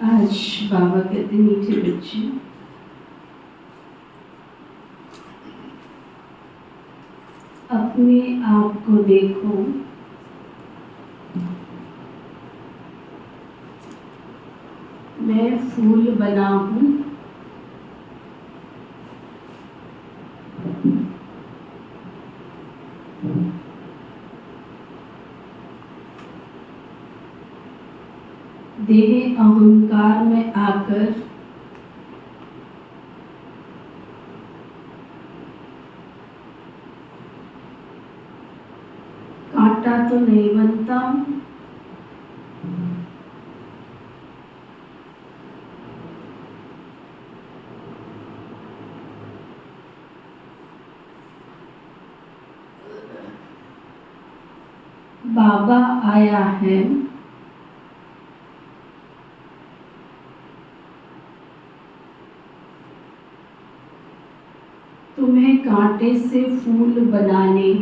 आज बाबा कहते मीठे बच्चे, अपने आप को देखो, मैं फूल बना हूँ, देह अहंकार में आकर कांटा तो नहीं बनता हूँ, बाबा आया है तुम्हें कांटे से फूल बनाने,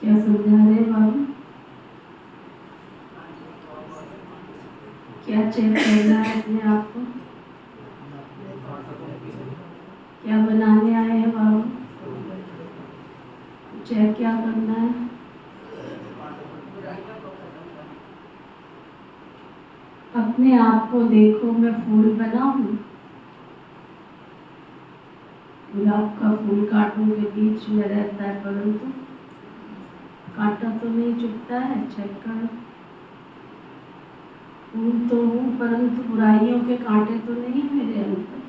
क्या समझा रहे बाबू? क्या चेक करना है अपने आप को? क्या बनाने आए हैं बाबू? चेक क्या करना है? अपने आप को देखो, मैं फूल बना हूँ। गुलाब का फूल कांटों के बीच में रहता है, परंतु कांटा तो नहीं चुभता है। चेक करो, फूल तो हूँ परंतु बुराइयों के कांटे तो नहीं मेरे अंदर।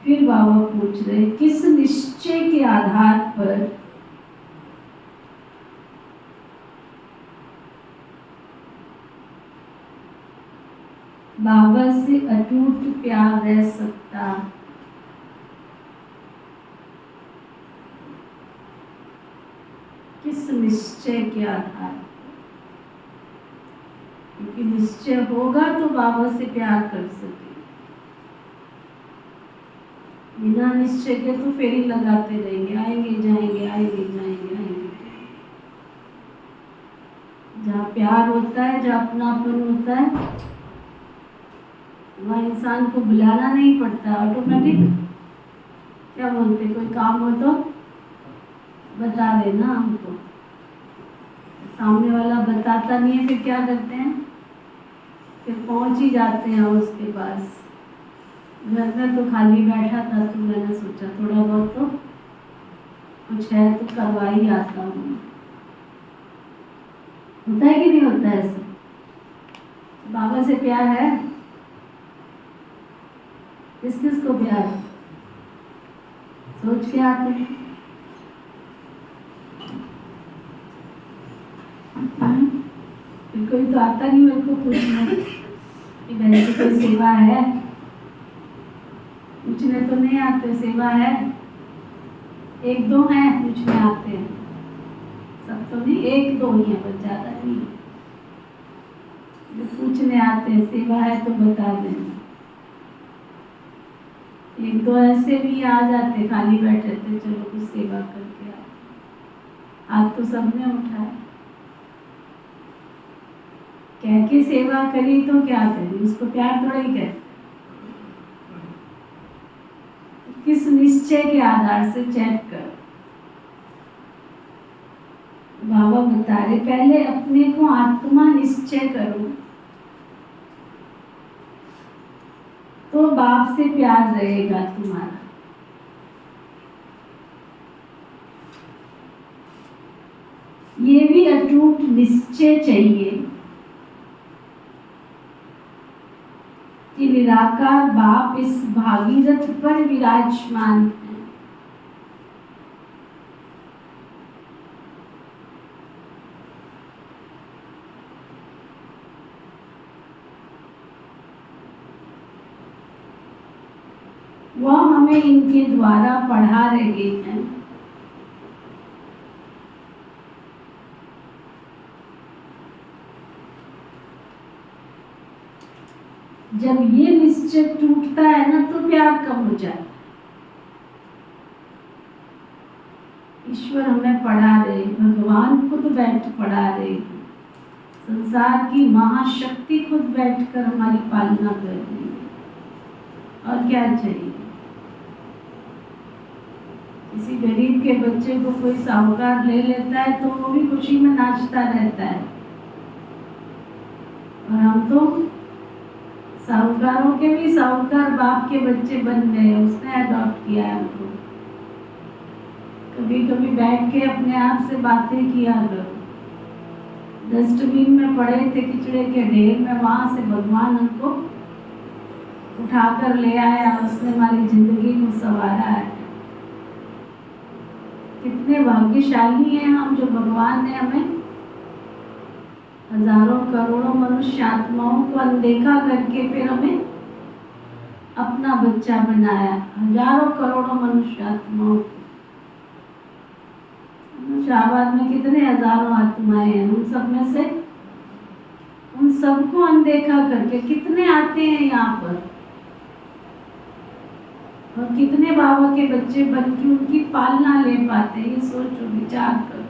फिर बाबा पूछ रहे, किस निश्चय के आधार पर बाबा से अटूट प्यार रह सकता? किस निश्चय के आधार? क्योंकि निश्चय होगा तो बाबा से प्यार कर सके। बिना निश्चय के तो फेरी लगाते रहेंगे, आएंगे जाएंगे, आएंगे जाएंगे, आएंगे। जहाँ प्यार होता है, जहाँ अपनापन होता है, वहाँ इंसान को बुलाना नहीं पड़ता, ऑटोमेटिक। क्या बोलते, कोई काम हो तो बता देना हमको। सामने वाला बताता नहीं है, फिर क्या करते हैं? फिर पहुंच ही जाते हैं उसके पास। घर में तो खाली बैठा था, तो मैंने सोचा थोड़ा बहुत तो कुछ है तो करवा ही आता हूँ। होता है कि नहीं होता है ऐसा? बाबा से प्यार है? किस किस को प्यार है? सोच के आते हैं। कोई तो आता नहीं मेरे को पूछना कि बहन की कोई सेवा है। पूछने तो नहीं आते, सेवा है एक दो हैं पूछने आते हैं, सब तो नहीं, एक दो ही है, बस ज्यादा नहीं। जो पूछने आते हैं सेवा है तो बता देना। एक दो ऐसे भी आ जाते, खाली बैठे थे, चलो कुछ सेवा करके आ। आज तो सबने उठाया, कह के सेवा करी तो क्या करी, उसको प्यार थोड़ा ही कहते। किस निश्चय के आधार से चेक कर। बाबा बता रहे, पहले अपने को आत्मा निश्चय करो तो बाप से प्यार रहेगा तुम्हारा। ये भी अटूट निश्चय चाहिए कि निराकार बाप इस भागीरथ पर विराजमान है। वह हमें इनके द्वारा पढ़ा रहे हैं। जब ये निश्चय टूटता है ना, तो प्यार कम हो जाता है। ईश्वर हमें पढ़ा रहे, भगवान खुद बैठ पढ़ा रहे, संसार की महाशक्ति खुद बैठकर हमारी पालना कर रही है। और क्या चाहिए? किसी गरीब के बच्चे को कोई साहूकार ले लेता है तो वो भी खुशी में नाचता रहता है, और हम तो साहूकारों के भी साहूकार बाप के बच्चे बन गए, उसने अडॉप्ट किया है हमको। कभी कभी बैठ के अपने आप से बातें किया करो। डस्टबिन में पड़े थे किचड़े के ढेर में, वहां से भगवान हमको उठाकर ले आया, उसने हमारी जिंदगी को संवारा है। कितने भाग्यशाली हैं हम, जो भगवान ने हमें हजारों करोड़ों मनुष्य आत्माओं को अनदेखा करके फिर हमें अपना बच्चा बनाया। हजारों करोड़ों मनुष्य आत्माओं को। शाहबाद में कितने हजारों आत्माएं हैं, उन सब में से उन सबको अनदेखा करके कितने आते हैं यहाँ पर। और कितने बाबा के बच्चे बन के उनकी पालना ले पाते, ये सोचो, विचार करो।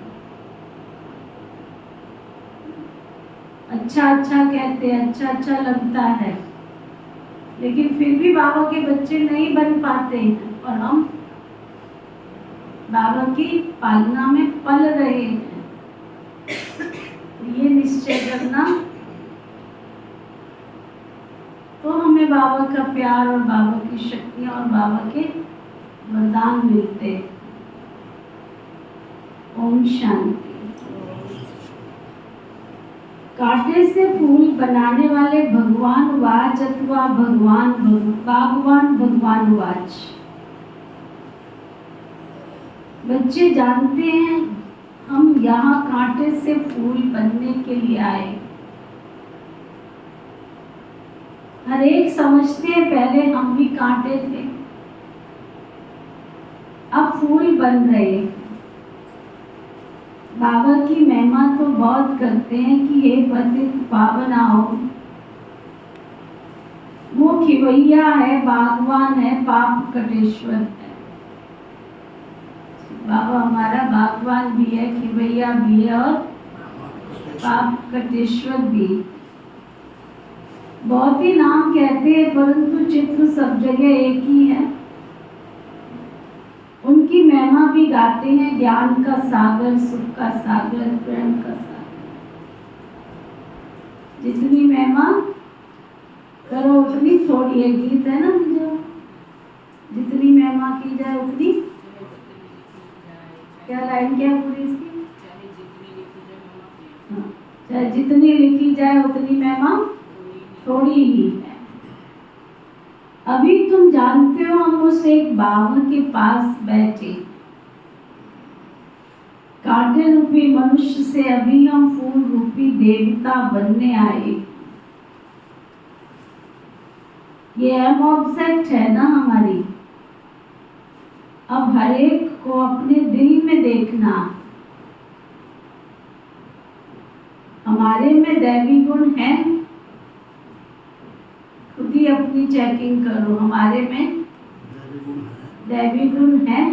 अच्छा अच्छा कहते हैं, अच्छा अच्छा लगता है, लेकिन फिर भी बाबा के बच्चे नहीं बन पाते हैं और हम बाबा की पालना में पल रहे हैं। ये निश्चय करना, तो हमें बाबा का प्यार और बाबा की शक्तियां और बाबा के वरदान मिलते। ओम शांति। कांटे से फूल बनाने वाले भगवान वाच अथवा बागवान भगवान वाच। बच्चे जानते हैं हम यहाँ कांटे से फूल बनने के लिए आए। हर एक समझते हैं पहले हम भी कांटे थे, अब फूल बन रहे। बाबा की महिमा तो बहुत करते हैं कि हे पतित पावन आओ। वो खिवैया है, बागवान है, पाप कटेश्वर है। बाबा हमारा बागवान भी है, खिवैया भी है और पाप कटेश्वर भी। बहुत ही नाम कहते हैं परंतु चित्र सब जगह एक ही है। उनकी महिमा भी गाते हैं, ज्ञान का सागर, सुख का सागर, प्रेम का सागर। जितनी महिमा करो उतनी थोड़ी है, गीत है ना जो, जितनी महिमा की जाए उतनी, क्या लाइन क्या पूरी इसकी, चाहे जितनी लिखी जाए उतनी महिमा थोड़ी ही है। अभी तुम जानते हो हम उस एक बाबा के पास बैठे, कांटे रूपी मनुष्य से अभी हम फूल रूपी देवता बनने आए। ये एम ऑब्जेक्ट है ना हमारी। अब हर एक को अपने दिल में देखना, हमारे में दैवी गुण है, खुद ही अपनी चेकिंग करो। हमारे में दैवी गुण है,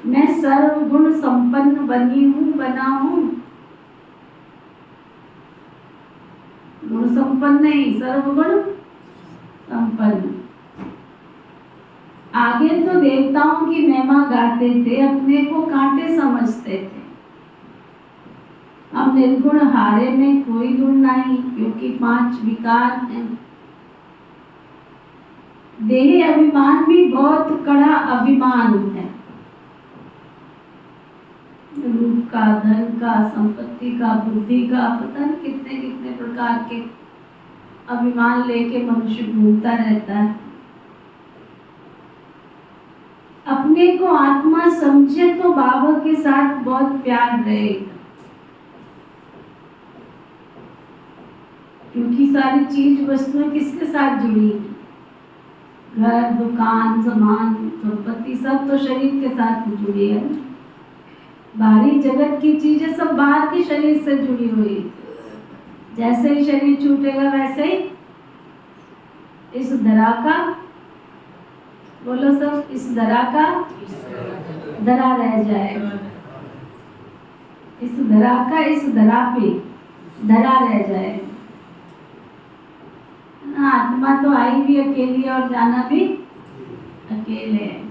मैं सर्व गुण संपन्न बनी हूँ, बना हूँ। गुण संपन्न नहीं, सर्व गुण संपन्न। आगे तो देवताओं की महिमा गाते थे, अपने को कांटे समझते थे। अब निर्गुण हारे में कोई गुण नहीं, क्योंकि 5 विकार हैं। देह अभिमान भी बहुत कड़ा अभिमान है, रूप का, धन का, संपत्ति का, बुद्धि का, पता नहीं कितने कितने प्रकार के अभिमान लेके मनुष्य घूमता रहता है। अपने को आत्मा समझे तो बाबा के साथ बहुत प्यार रहेगा, क्योंकि सारी चीज वस्तुएं किसके साथ जुड़ी है? घर, दुकान, सामान, संपत्ति सब तो शरीर के साथ जुड़ी है। बाहरी जगत की चीजें सब बाहर के शरीर से जुड़ी हुई। जैसे ही शरीर छूटेगा वैसे ही इस धरा का, बोलो सब, इस धरा का धरा रह जाएगा। इस धरा का इस धरा पे धरा रह जाएगा। आत्मा तो आई भी अकेली है और जाना भी अकेले है।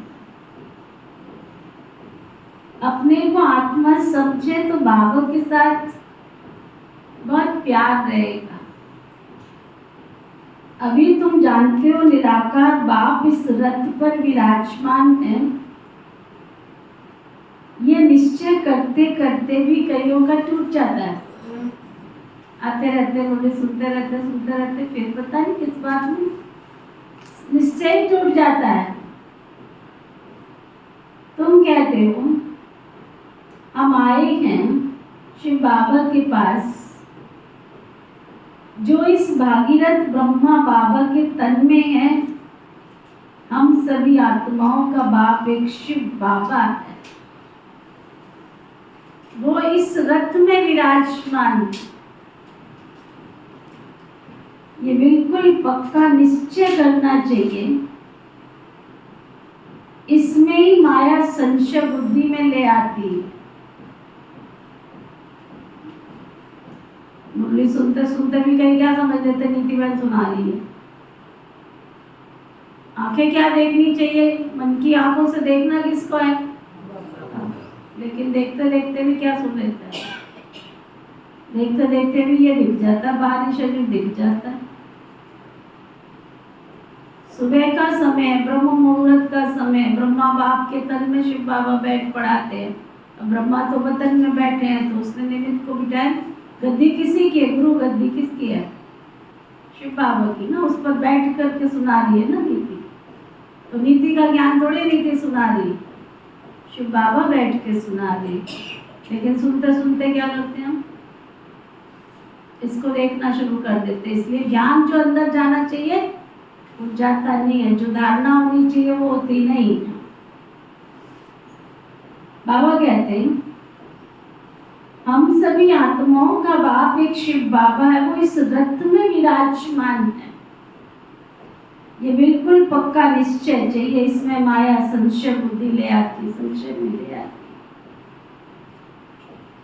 अपने को आत्मा समझे तो बाबा के साथ बहुत प्यार रहेगा। अभी तुम जानते हो निराकार बाप इस रथ पर विराजमान है। ये निश्चय करते करते भी कईयों का टूट जाता है। आते रहते, बोले सुनते रहते, फिर पता नहीं किस बात में निश्चय टूट जाता है। तुम कहते हो हम आए हैं शिव बाबा के पास, जो इस भागीरथ ब्रह्मा बाबा के तन में है। हम सभी आत्माओं का बाप एक शिव बाबा है, वो इस रथ में विराजमान। ये बिल्कुल पक्का निश्चय करना चाहिए इसमें ही माया संशय बुद्धि में ले आती है। मुरली सुनते सुनते भी कहीं क्या समझ लेते नीति बहन सुना रही है। आंखें क्या देखनी चाहिए? मन की आंखों से देखना किसको है? लेकिन देखते देखते भी क्या सुन लेता है? देखते देखते भी ये दिख जाता है, बाहरी शरीर दिख जाता है। सुबह का समय, ब्रह्म मुहूर्त का समय, ब्रह्मा बाप के तन में शिव बाबा बैठ पढ़ाते हैं। अब ब्रह्मा तो बतन में बैठे हैं, तो उसने निमित्त को बिठाया। गद्दी किसी की है? गुरु गद्दी किसकी है? शिव बाबा की ना। उस पर बैठ करके सुना रही है ना नीति। तो नीति का ज्ञान थोड़ी नीति सुना रही, शिव बाबा बैठ के सुना रही। लेकिन सुनते सुनते क्या करते हैं हम? इसको देखना शुरू कर देते। इसलिए ज्ञान जो अंदर जाना चाहिए वो जाता नहीं है, जो धारणा होनी चाहिए वो होती नहीं। बाबा कहते हैं हम सभी आत्माओं का बाप एक शिव बाबा है, वो इस रथ में विराजमान है। ये बिल्कुल पक्का निश्चय चाहिए। इसमें माया संशय बुद्धि ले आती, संशय में ले आती।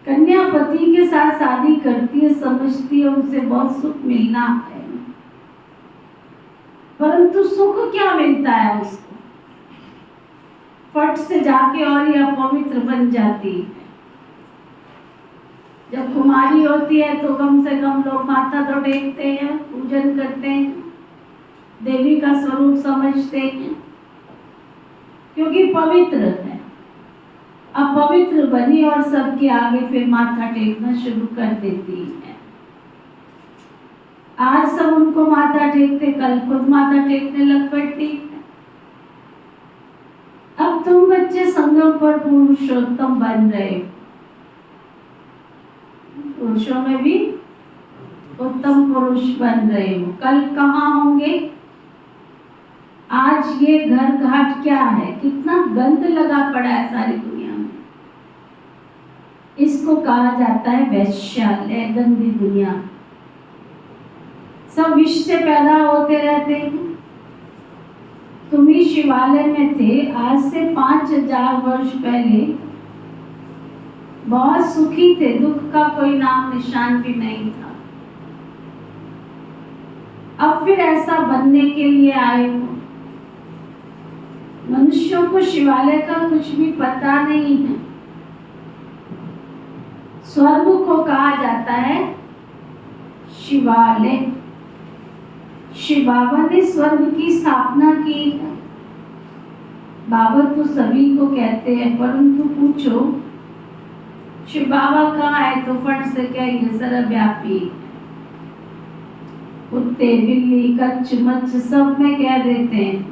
कन्या पति के साथ शादी करती है, समझती है उनसे बहुत सुख मिलना है, परंतु सुख क्या मिलता है उसको? फट से जाके और ये अपवित्र बन जाती है। जब कुमारी होती है तो कम से कम लोग माथा तो टेकते हैं, पूजन करते हैं, देवी का स्वरूप समझते हैं, क्योंकि पवित्र है। अपवित्र बनी और सबके आगे फिर माथा टेकना शुरू कर देती है। आज सब उनको माथा टेकते, कल खुद माथा टेकने लग पड़ती है। अब तुम बच्चे संगम पर पुरुषोत्तम बन रहे हो, पुरुषों में भी उत्तम पुरुष बन रहे हो। कल कहाँ होंगे? आज ये घर घाट क्या है? कितना गंद लगा पड़ा है सारी दुनिया में। इसको कहा जाता है वैश्यालय, गंदी दुनिया। सब विष से पैदा होते रहते हैं। तुम ही शिवालय में थे आज से 5000 वर्ष पहले, बहुत सुखी थे, दुख का कोई नाम निशान भी नहीं था। अब फिर ऐसा बनने के लिए आए हो। मनुष्यों को शिवालय का कुछ भी पता नहीं है। स्वर्ग को कहा जाता है शिवालय। शिव बाबा ने स्वर्ग की स्थापना की है। बाबा तो सभी को कहते हैं, परंतु पूछो शिव बाबा कहाँ है तो फट से कहेंगे सर्वव्यापी। कुत्ते बिल्ली कच्छ मच्छ सब में कह देते हैं।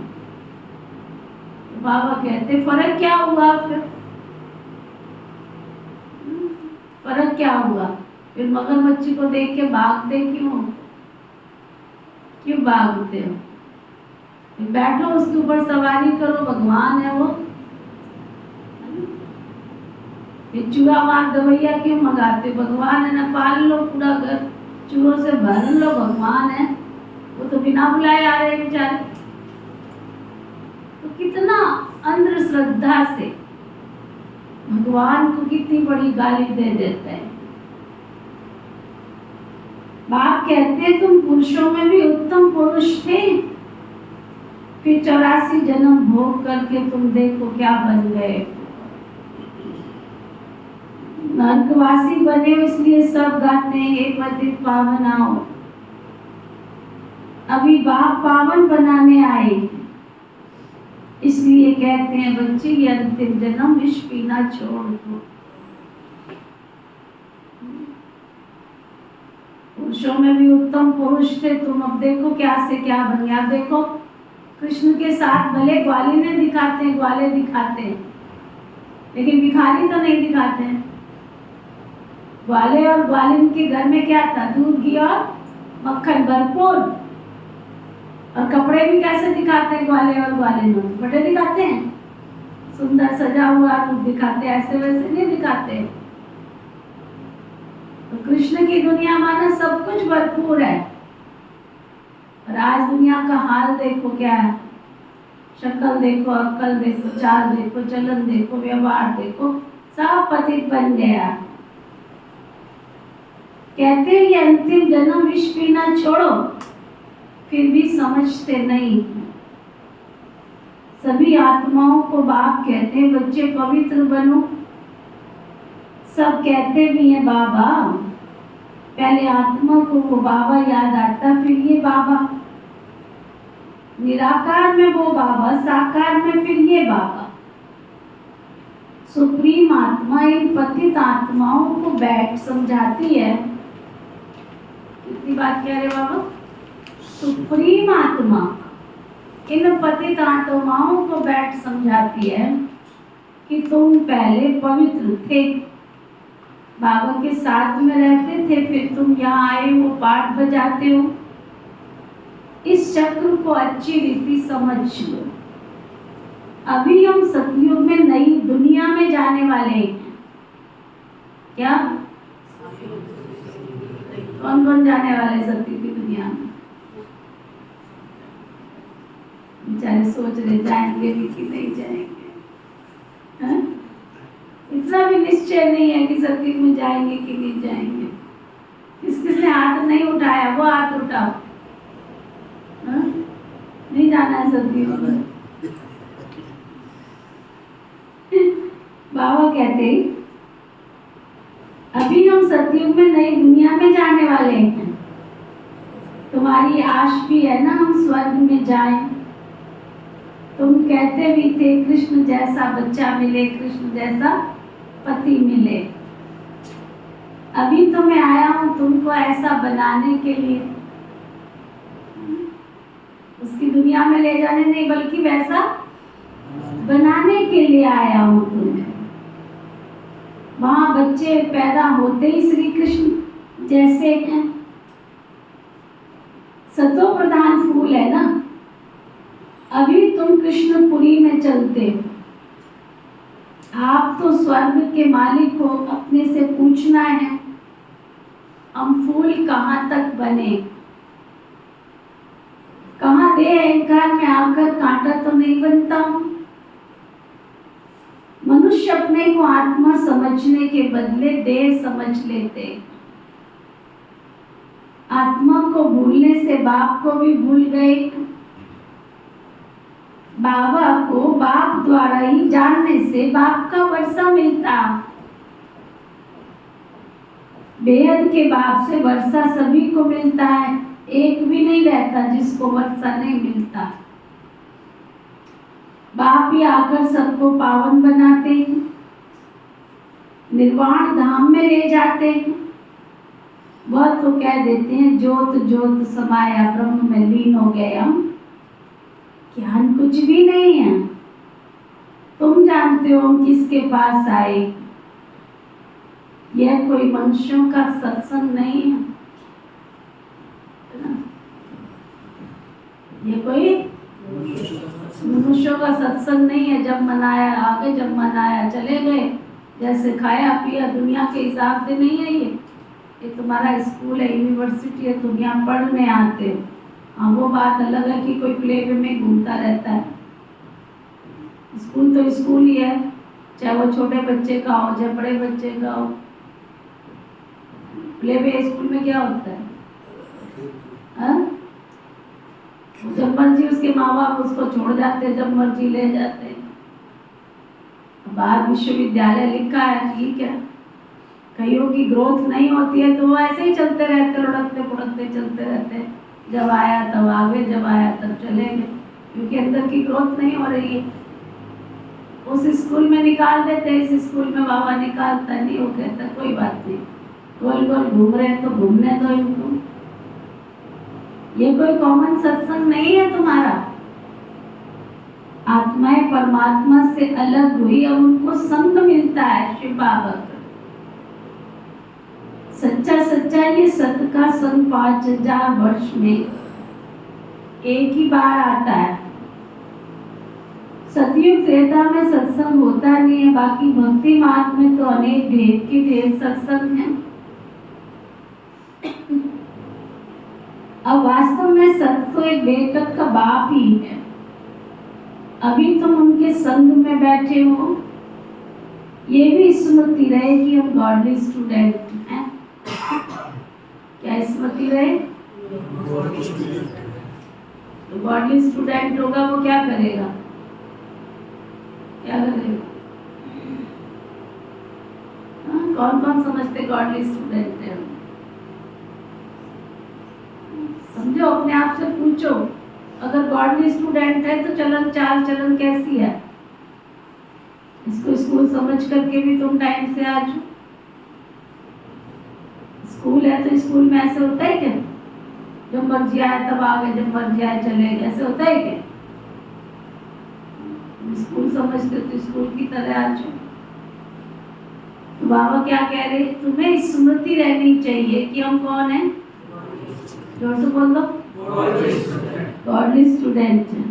तो बाबा कहते फर्क क्या हुआ? फिर फर्क क्या हुआ? फिर मगरमच्छ को देख के भागते क्यों? क्यों भागते हो? बैठो उसके ऊपर सवारी करो, भगवान है वो। चूहा मार दवैया क्यों मंगाते? भगवान है ना, पाल लो पूरा घर, चूहों से भर लो, भगवान है वो। तो बिना बुलाए आ रहे बेचारे। तो कितना अंधश्रद्धा से भगवान को कितनी बड़ी गाली दे देते हैं। बाप कहते हैं तुम पुरुषों में भी उत्तम पुरुष थे, फिर 84 जन्म भोग करके तुम देखो क्या बन गए। नरकवासी बने इसलिए सब गाते हैं हे पतित पावन आओ। अभी बाप पावन बनाने आए, इसलिए कहते हैं बच्चे ये अंतिम जन्म विष पीना छोड़ दो। पुरुषों में भी उत्तम पुरुष थे तुम, अब देखो क्या से क्या बन गया। देखो कृष्ण के साथ भले ग्वालिने दिखाते हैं, ग्वाले दिखाते हैं, लेकिन भिखारी तो नहीं दिखाते हैं। ग्वाले और ग्वालिन के घर में क्या था? दूध घी और मक्खन भरपूर। और कपड़े भी कैसे दिखाते हैं? ग्वाले और ग्वालिन कपड़े दिखाते हैं, सुंदर सजा हुआ रूप दिखाते, ऐसे वैसे नहीं दिखाते। तो कृष्ण की दुनिया माना सब कुछ भरपूर है, और आज दुनिया का हाल देखो क्या है। शक्ल देखो, अक्ल देखो, चाल देखो, चलन देखो, व्यवहार देखो, सब पतित बन गया। कहते हैं ये अंतिम जन्म विष पीना छोड़ो, फिर भी समझते नहीं। सभी आत्माओं को बाप कहते हैं, बच्चे पवित्र बनो। सब कहते भी हैं बाबा, पहले आत्मा को वो बाबा याद आता, फिर ये बाबा। निराकार में वो बाबा, साकार में फिर ये बाबा। सुप्रीम आत्मा इन पतित आत्माओं को बैठ समझाती है। कितनी बात कह रहे बाबा? सुप्रीम आत्मा इन पतित आत्माओं को बैठ समझाती है कि तुम पहले पवित्र थे, बाबा के साथ में रहते थे, फिर तुम यहाँ आए हो, पाठ बजाते हो। इस चक्र को अच्छी रीति समझ लो। अभी हम सतयुग में नई दुनिया में जाने वाले हैं। क्या कौन कौन जाने वाले सतयुग की दुनिया में? बेचारे सोच रहे जाएंगे भी कि नहीं जाएंगे। हाँ? इतना भी निश्चय नहीं है कि सतयुग में जाएंगे कि नहीं जाएंगे। किस किसने हाथ नहीं उठाया वो हाथ उठाओ। हाँ? नहीं जाना है सतयुग में। बाबा कहते अभी हम सतयुग में नई दुनिया में जाने वाले हैं। तुम्हारी आश भी है ना हम स्वर्ग में जाएं। तुम कहते भी थे कृष्ण जैसा बच्चा मिले, कृष्ण जैसा पति मिले। अभी तो मैं आया हूं तुमको ऐसा बनाने के लिए, उसकी दुनिया में ले जाने नहीं बल्कि वैसा बनाने के लिए आया हूं तुम्हें। वहां बच्चे पैदा होते ही श्री कृष्ण जैसे हैं। सतो प्रधान फूल है ना। अभी तुम कृष्णपुरी में चलते हो। आप तो स्वर्ग के मालिक हो, अपने से पूछना है हम फूल कहाँ तक बने, कहाँ देह अहंकार में आकर कांटा तो नहीं बनता हूं। मनुष्य अपने को आत्मा समझने के बदले देह समझ लेते। आत्मा को भूलने से बाप को भी भूल गए। बाबा को बाप द्वारा ही जानने से बाप का वर्षा मिलता। बेहद के बाप से वर्षा सभी को मिलता है, एक भी नहीं रहता जिसको वर्षा नहीं मिलता। बाप ही आकर सबको पावन बनाते हैं, निर्वाण धाम में ले जाते हैं। वह तो कह देते हैं ज्योत ज्योत समाया ब्रह्म में लीन हो गए हम। ज्ञान कुछ भी नहीं है। तुम जानते हो हम किसके पास आए। यह कोई मनुष्यों का सत्संग नहीं है, ये कोई मनुष्यों का सत्संग नहीं है। जब मनाया आ गए, जब मनाया चले गए, जैसे खाया पिया दुनिया के हिसाब से नहीं है। ये तुम्हारा स्कूल है, यूनिवर्सिटी है, तुम यहाँ पढ़ने आते हो। हाँ वो बात अलग है कि कोई प्ले में घूमता रहता है। स्कूल तो स्कूल ही है, चाहे वो छोटे बच्चे का हो चाहे बड़े बच्चे का हो। प्ले स्कूल में क्या होता है? हाँ? जब मर्जी उसके माँ बाप उसको छोड़ जाते हैं, जब मर्जी ले जाते हैं। बाहर विश्वविद्यालय लिखा है, ठीक है। कईयों की ग्रोथ नहीं होती है तो वो ऐसे ही चलते रहते, लुढ़कते पुढ़कते चलते रहते। जब आया तब आ गए, जब आया तब चले गए, क्योंकि अंदर की ग्रोथ नहीं हो रही है। उस स्कूल में निकाल देते, इस स्कूल में बाबा निकालता नहीं। वो कहता कोई बात नहीं, गोल गोल घूम रहे हैं तो घूमने दो इनको। ये कोई कॉमन सत्संग नहीं है तुम्हारा। आत्माएं परमात्मा से अलग हुई, अब उनको संग मिलता है शिव बाबा का। सच्चा सच्चा ये सत्य का संग 5000 वर्ष में एक ही बार आता है। सतयुग त्रेता में सत्संग होता नहीं है, बाकी भक्ति मार्ग में तो अनेक ढेर के ढेर सत्संग हैं। अब वास्तव में सत्य तो एक बेकत का बाप ही है। अभी तुम उनके संग में बैठे हो, ये भी स्मृति रहे कि हम गॉडली स्टूडेंट हैं। क्या स्मृति रहे? तो गॉडली स्टूडेंट होगा वो क्या करेगा? क्या करेगा? कौन कौन समझते गॉडली स्टूडेंट है? समझो, अपने आप से पूछो, अगर गॉडली स्टूडेंट है तो चलन चाल चलन कैसी है? इसको स्कूल समझ करके भी तुम टाइम से आ जाओ। स्कूल है तो स्कूल में ऐसे होता है क्या? जब मर्जी आए तब आ गए, जब मर्जी आए चले गए, ऐसे होता है क्या? स्कूल समझते हो तो स्कूल की तरह आ जाओ। तो बाबा क्या कह रहे, तुम्हें स्मृति रहनी चाहिए कि हम कौन है। जोर से बोल दो, गॉडली स्टूडेंट है।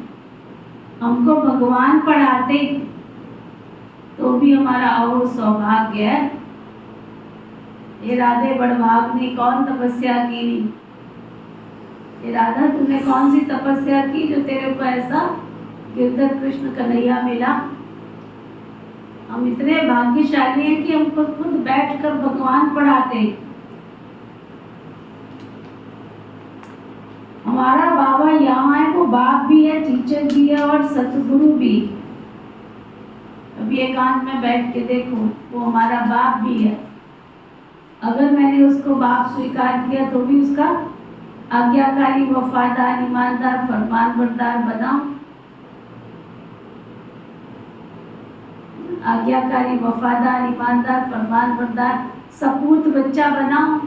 हमको भगवान पढ़ाते तो भी हमारा और सौभाग्य है। ये राधे बड़भाग्नि कौन तपस्या की नहीं। ये राधा तूने कौन सी तपस्या की जो तेरे को ऐसा गिरधर कृष्ण कन्हैया मिला। हम इतने भाग्यशाली हैं कि हमको खुद बैठकर भगवान पढ़ाते। हमारा बाबा यहाँ है, वो बाप भी है, टीचर भी है और सतगुरु भी। अभी एकांत में बैठ के देखो, वो हमारा बाप भी है। अगर मैंने उसको बाप स्वीकार किया तो भी उसका आज्ञाकारी, वफादार, ईमानदार, फरमानबरदार बनाओ। आज्ञाकारी, वफादार, ईमानदार, फरमानबरदार सपूत बच्चा बनाओ।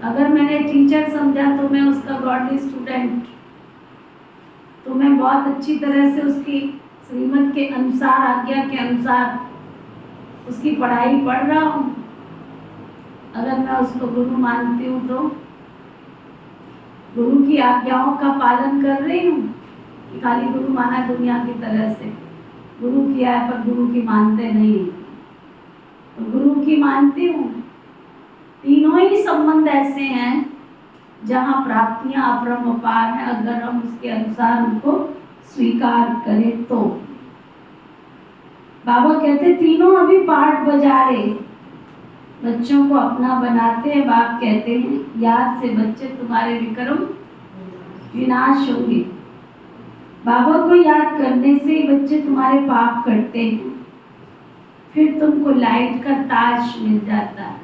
अगर मैंने टीचर समझा तो मैं उसका गॉडली स्टूडेंट, तो मैं बहुत अच्छी तरह से उसकी श्रीमत के अनुसार, आज्ञा के अनुसार उसकी पढ़ाई पढ़ रहा हूँ। अगर मैं उसको गुरु मानती हूँ तो गुरु की आज्ञाओं का पालन कर रही हूँ। खाली गुरु माना दुनिया की तरह से, गुरु किया है पर गुरु की मानते नहीं। तो गुरु की मानती हूँ। तीनों ही संबंध ऐसे हैं जहाँ प्राप्तियां अपरंपार हैं, अगर हम उसके अनुसार उनको स्वीकार करें तो। बाबा कहते तीनों अभी पाठ बजा रहे, बच्चों को अपना बनाते हैं। बाप कहते हैं याद से बच्चे तुम्हारे विक्रम विनाश होंगे। बाबा को याद करने से बच्चे तुम्हारे पाप करते हैं, फिर तुमको लाइट का ताज मिल जाता है।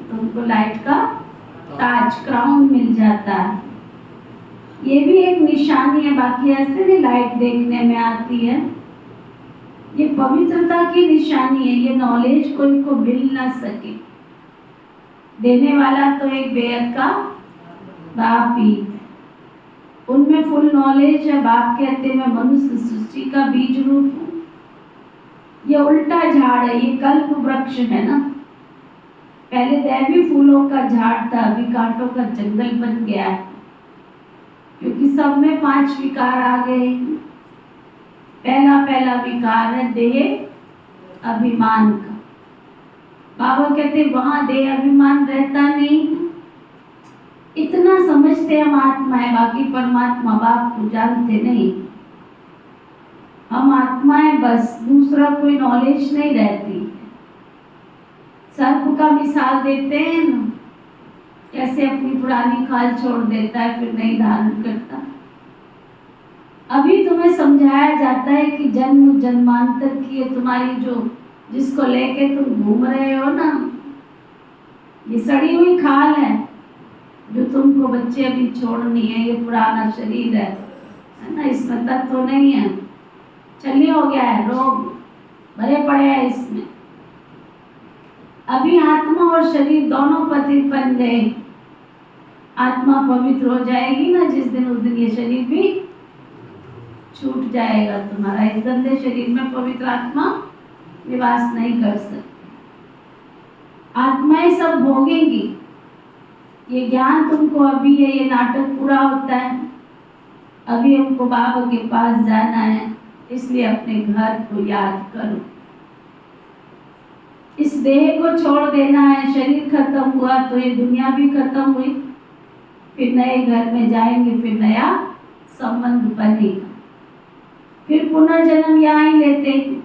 तुमको लाइट का ताज, क्राउन मिल जाता है। ये भी एक निशानी है। बाकी ऐसे नहीं लाइट देखने में आती है, ये पवित्रता की निशानी है। ये नॉलेज कोई को मिल ना सके, देने वाला तो एक बेहद का बाप ही है। उनमें फुल नॉलेज है। बाप कहते हैं मैं मनुष्य सृष्टि का बीज रूप हूँ। ये उल्टा झाड़ है, ये कल्प वृक्ष है ना। पहले दैवी फूलों का झाड़ था, अभी कांटों का जंगल बन गया है, क्योंकि सब में 5 विकार आ गए। पहला विकार है देह अभिमान का। बाबा कहते वहां देह अभिमान रहता नहीं। इतना समझते हम आत्मा है, बाकी परमात्मा बाप को जानते नहीं। हम आत्मा है बस, दूसरा कोई नॉलेज नहीं रहती। सर्प का मिसाल देते हैं ना, कैसे अपनी पुरानी खाल छोड़ देता है फिर नहीं धारण करता। अभी तुम्हें समझाया जाता है कि जन्म जन्मांतर की ये तुम्हारी जो जिसको लेके तुम घूम रहे हो ना, ये सड़ी हुई खाल है जो तुमको बच्चे अभी छोड़नी है। ये पुराना शरीर है ना, इसमें तत्व तो नहीं है, छल्ली हो गया है, रोग भरे पड़े हैं इसमें। अभी आत्मा और शरीर दोनों पतित बन गए। आत्मा पवित्र हो जाएगी ना जिस दिन, उस दिन ये शरीर भी छूट जाएगा तुम्हारा। इस गंदे शरीर में पवित्र आत्मा निवास नहीं कर सकती। आत्माएं सब भोगेंगी। ये ज्ञान तुमको अभी है, ये नाटक पूरा होता है। अभी हमको बाबा के पास जाना है, इसलिए अपने घर को याद करो। इस देह को छोड़ देना है। शरीर खत्म हुआ तो ये दुनिया भी खत्म हुई, फिर नए घर में जाएंगे, फिर नया संबंध बनेगा। फिर पुनर्जन्म यहाँ ही लेते हैं।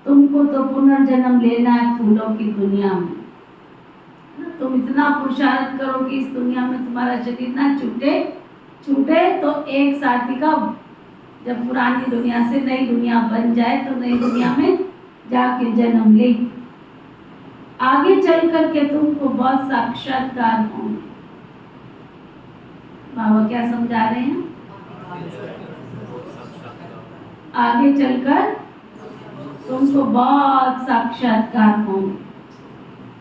तुमको तो पुनर्जन्म लेना है फूलों की दुनिया में। तुम इतना पुरुषार्थ करो कि इस दुनिया में तुम्हारा शरीर ना छूटे तो एक साथी का जब पुरानी दुनिया से नई दुनिया बन जाए तो नई दुनिया में जाके जन्म ले। आगे चल करके तुमको बहुत साक्षात्कार होंगे। बाबा क्या समझा रहे हैं? आगे चलकर तुमको बहुत साक्षात्कार होंगे।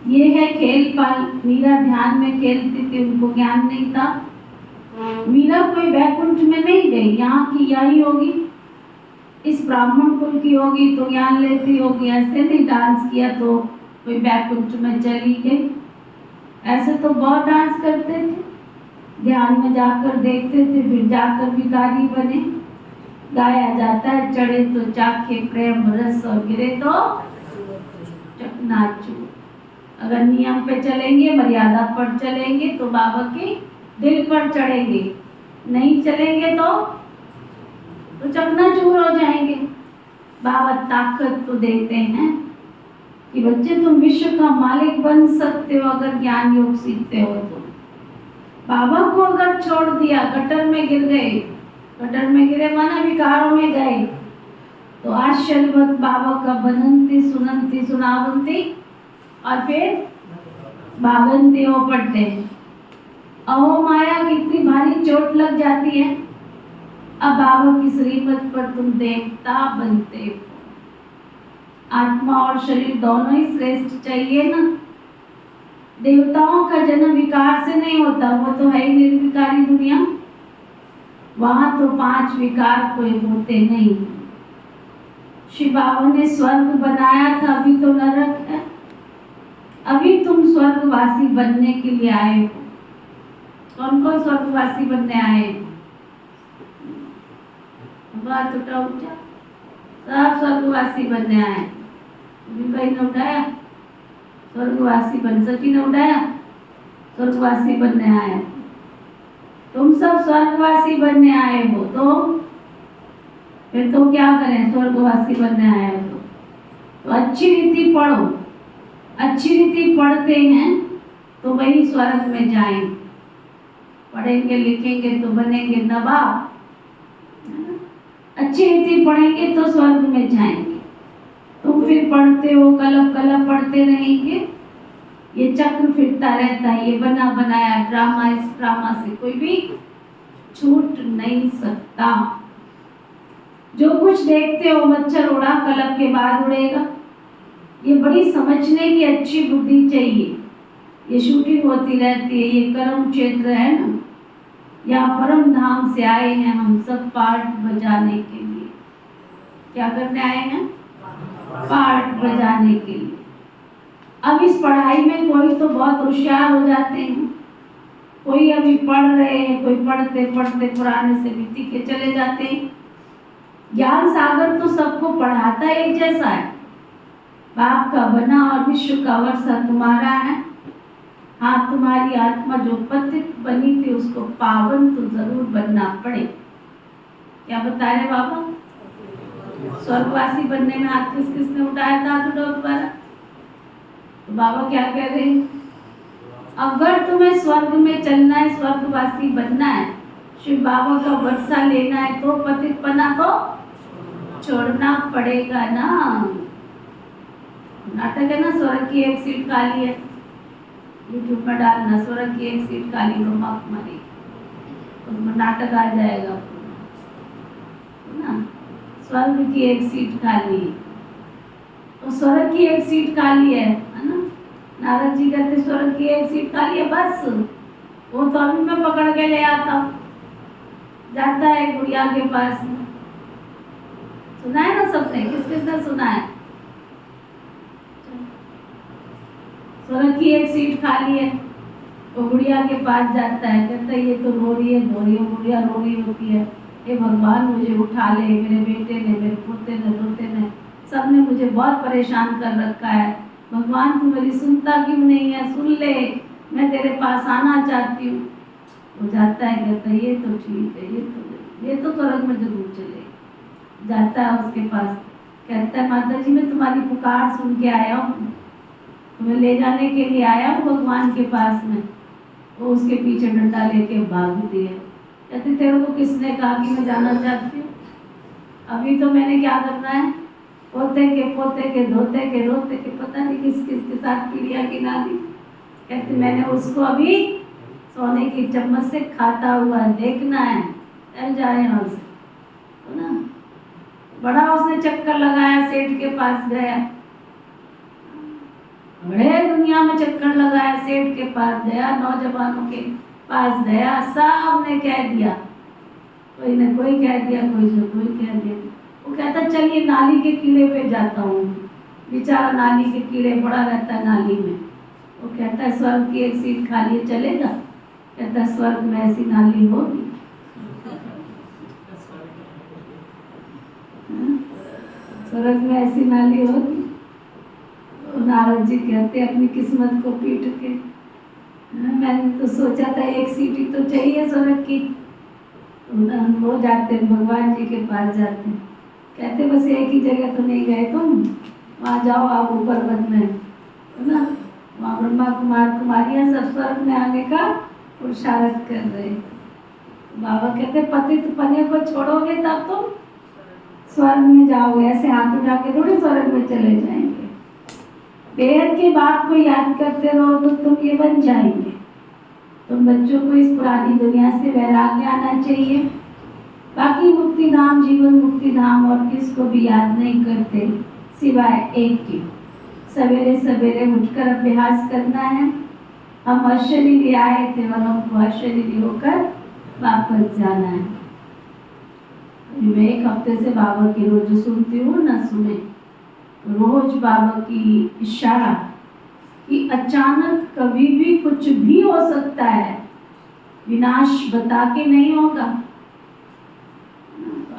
ये है खेल पाल। मीरा ध्यान में खेलती थी, उनको ज्ञान नहीं था। मीरा कोई वैकुंठ में नहीं गई, यहाँ की यही होगी, इस ब्राह्मण कुल की होगी तो ज्ञान लेती होगी। ऐसे नहीं डांस किया तो कोई वैकुंठ में चली गई। ऐसे तो बहुत डांस करते थे, ध्यान में जाकर देखते थे, फिर जाकर भिखारी बने। गाया जाता है चढ़े तो चाखे प्रेम रस और गिरे तो चकनाचूर। अगर नियम पे चलेंगे, मर्यादा पर चलेंगे तो बाबा के दिल पर चढ़ेंगे, नहीं चलेंगे तो चकनाचूर हो जाएंगे। बाबा ताकत तो देते हैं कि बच्चे तुम विश्व का मालिक बन सकते हो अगर ज्ञान योग सीखते हो तो। बाबा को अगर छोड़ दिया, गटर में गिर गए, गटर में गिरे माना विकारों में गए, तो आश्चर्यवत बाबा का बनंती सुनंती सुनावंती और फिर भागंती हो पड़ते हैं। अहो माया कितनी भारी चोट लग जाती है। अब बाबा की श्रीमत पर तुम देवता बनते हो। आत्मा और शरीर दोनों ही श्रेष्ठ चाहिए ना। देवताओं का जन्म विकार से नहीं होता, वो तो है ही निर्विकारी दुनिया। वहां तो 5 विकार कोई होते नहीं। शिव बाबा ने स्वर्ग बनाया था, अभी तो नरक है। अभी तुम स्वर्गवासी बनने के लिए आए हो। कौन कौन स्वर्गवासी बनने आए हो? बात उठा उठा, सब स्वर्गवासी बनने आए। भाई ने उठाया, स्वर्गवासी बन। सची ने उठाया, स्वर्गवासी बनने आए। तुम सब स्वर्गवासी बनने आए हो तो फिर तो क्या करें? स्वर्गवासी बनने आए हो तो अच्छी रीति पढ़ो। अच्छी रीति पढ़ते हैं तो वही स्वर्ग में जाएंगे। पढ़ेंगे लिखेंगे तो बनेंगे नवाब। अच्छी रीति पढ़ेंगे तो स्वर्ग में जाएंगे। तुम फिर पढ़ते हो, कलप कलप पढ़ते रहेंगे, ये चक्र फिरता रहता है। ये बना बनाया ड्रामा, इस ड्रामा से कोई भी छूट नहीं सकता। जो कुछ देखते हो, मच्छर उड़ा कलप के बाद उड़ेगा। ये बड़ी समझने की अच्छी बुद्धि चाहिए। ये शूटिंग होती रहती है, ये कर्म क्षेत्र है ना। यहाँ परम धाम से आए हैं हम सब पार्ट बजाने के लिए। क्या करने आए हैं? पार्ट बजाने के लिए। अब इस पढ़ाई में कोई तो बहुत होशियार हो जाते हैं, कोई अभी पढ़ रहे हैं, कोई पढ़ते पढ़ते पुराने से बीती के चले जाते हैं। ज्ञान सागर तो सबको पढ़ाता एक जैसा है। बाप का बना और विश्व का वर्षा तुम्हारा है। हाँ, तुम्हारी आत्मा जो पतित बनी थी उसको पावन तो जरूर बनना पड़े। क्या बता रहे बाबा? स्वर्गवासी बनने में हाथ किस किसने उठाया था? दोबारा तो बाबा क्या कह रहे हैं? अगर तुम्हें स्वर्ग में चलना है, स्वर्गवासी बनना है, शिव बाबा का वर्षा लेना है तो पतित पना को छोड़ना पड़ेगा ना। नाटक है ना, स्वर्ग की एक सीट खाली है, यूट्यूब में डालना, स्वर्ग की एक सीट खाली, ब्रह्माकुमारी, तो नाटक आ जाएगा ना। स्वर्ग की एक सीट खाली है, तो स्वर्ग की एक सीट खाली है ना। नारद जी कहते स्वर्ग की एक सीट खाली है, बस वो तो अभी मैं पकड़ के ले आता हूँ। जाता है गुड़िया के पास। सुना है ना सबने? किस किसने सुना है? स्वर्ग की एक सीट खाली है, तो गुड़िया के पास जाता है, कहता है ये तो रो रही है, गुड़िया रो रही होती है, ये भगवान मुझे उठा ले, मेरे बेटे ने, मेरे पोते ने, रोते ने, सब ने मुझे बहुत परेशान कर रखा है। भगवान तू मेरी सुनता क्यों नहीं है? सुन ले, मैं तेरे पास आना चाहती हूँ। वो जाता है, कहता है ये तो ठीक है, ये तो ये तो स्वर्ग में जरूर चले। जाता है उसके पास, कहता है माता जी मैं तुम्हारी पुकार सुन के आया हूँ, तुम्हें ले जाने के लिए आया हूँ भगवान के पास में। वो उसके पीछे डंडा लेके भागती है, कहती तेरे को किसने कहा कि मैं जाना चाहती हूँ? अभी तो मैंने क्या करना है, पोते के धोते के रोते के पता नहीं किस किस के साथ पीढ़िया गिना दी। कहती मैंने उसको अभी सोने की चम्मच से खाता हुआ देखना है, चल जाए यहाँ से, तो ना बड़ा उसने चक्कर लगाया, सेठ के पास गया, बड़े दुनिया में चक्कर लगाया, सेठ के पास गया, नौजवानों के पास गया, सब ने कह दिया, कोई ने कोई कह दिया, कोई ने कोई कह दिया। वो कहता चलिए नाली के कीड़े पे जाता हूँ, बेचारा नाली के कीड़े पड़ा रहता है नाली में। वो कहता है स्वर्ग की एक सीट खाली है, चलेगा? कहता है स्वर्ग में ऐसी नाली होगी? स्वर्ग में ऐसी नाली होगी? नारद जी कहते अपनी किस्मत को पीट के, मैंने तो सोचा था एक सीट ही तो चाहिए स्वर्ग की। वो जाते भगवान जी के पास जाते, कहते बस एक ही जगह तो नहीं गए तुम, वहाँ जाओ आप ऊपर पर्वत में, है ना, वहाँ ब्रह्मा कुमार कुमारियाँ सब स्वर्ग में आने का पुरुषार्थ कर रहे। बाबा कहते पतित पने को छोड़ोगे तब तुम स्वर्ग में जाओगे, ऐसे हाथ उठा के थोड़ी स्वर्ग में चले जाएंगे। बेहद की बात को याद करते रहो तो तुम ये बन जाएंगे। तुम बच्चों को इस पुरानी दुनिया से वैराग्य आना चाहिए। बाकी मुक्ति धाम, जीवन मुक्ति धाम और किसको भी याद नहीं करते सिवाय एक की, सवेरे सवेरे उठकर अभ्यास करना है। हम अशरीरी आए थे और हमको अशरीरी होकर वापस जाना है। मैं एक हफ्ते से बाबा की रोज सुनती हूँ ना, सुने रोज बाबा की इशारा कि अचानक कभी भी कुछ भी हो सकता है, विनाश बता के नहीं होगा।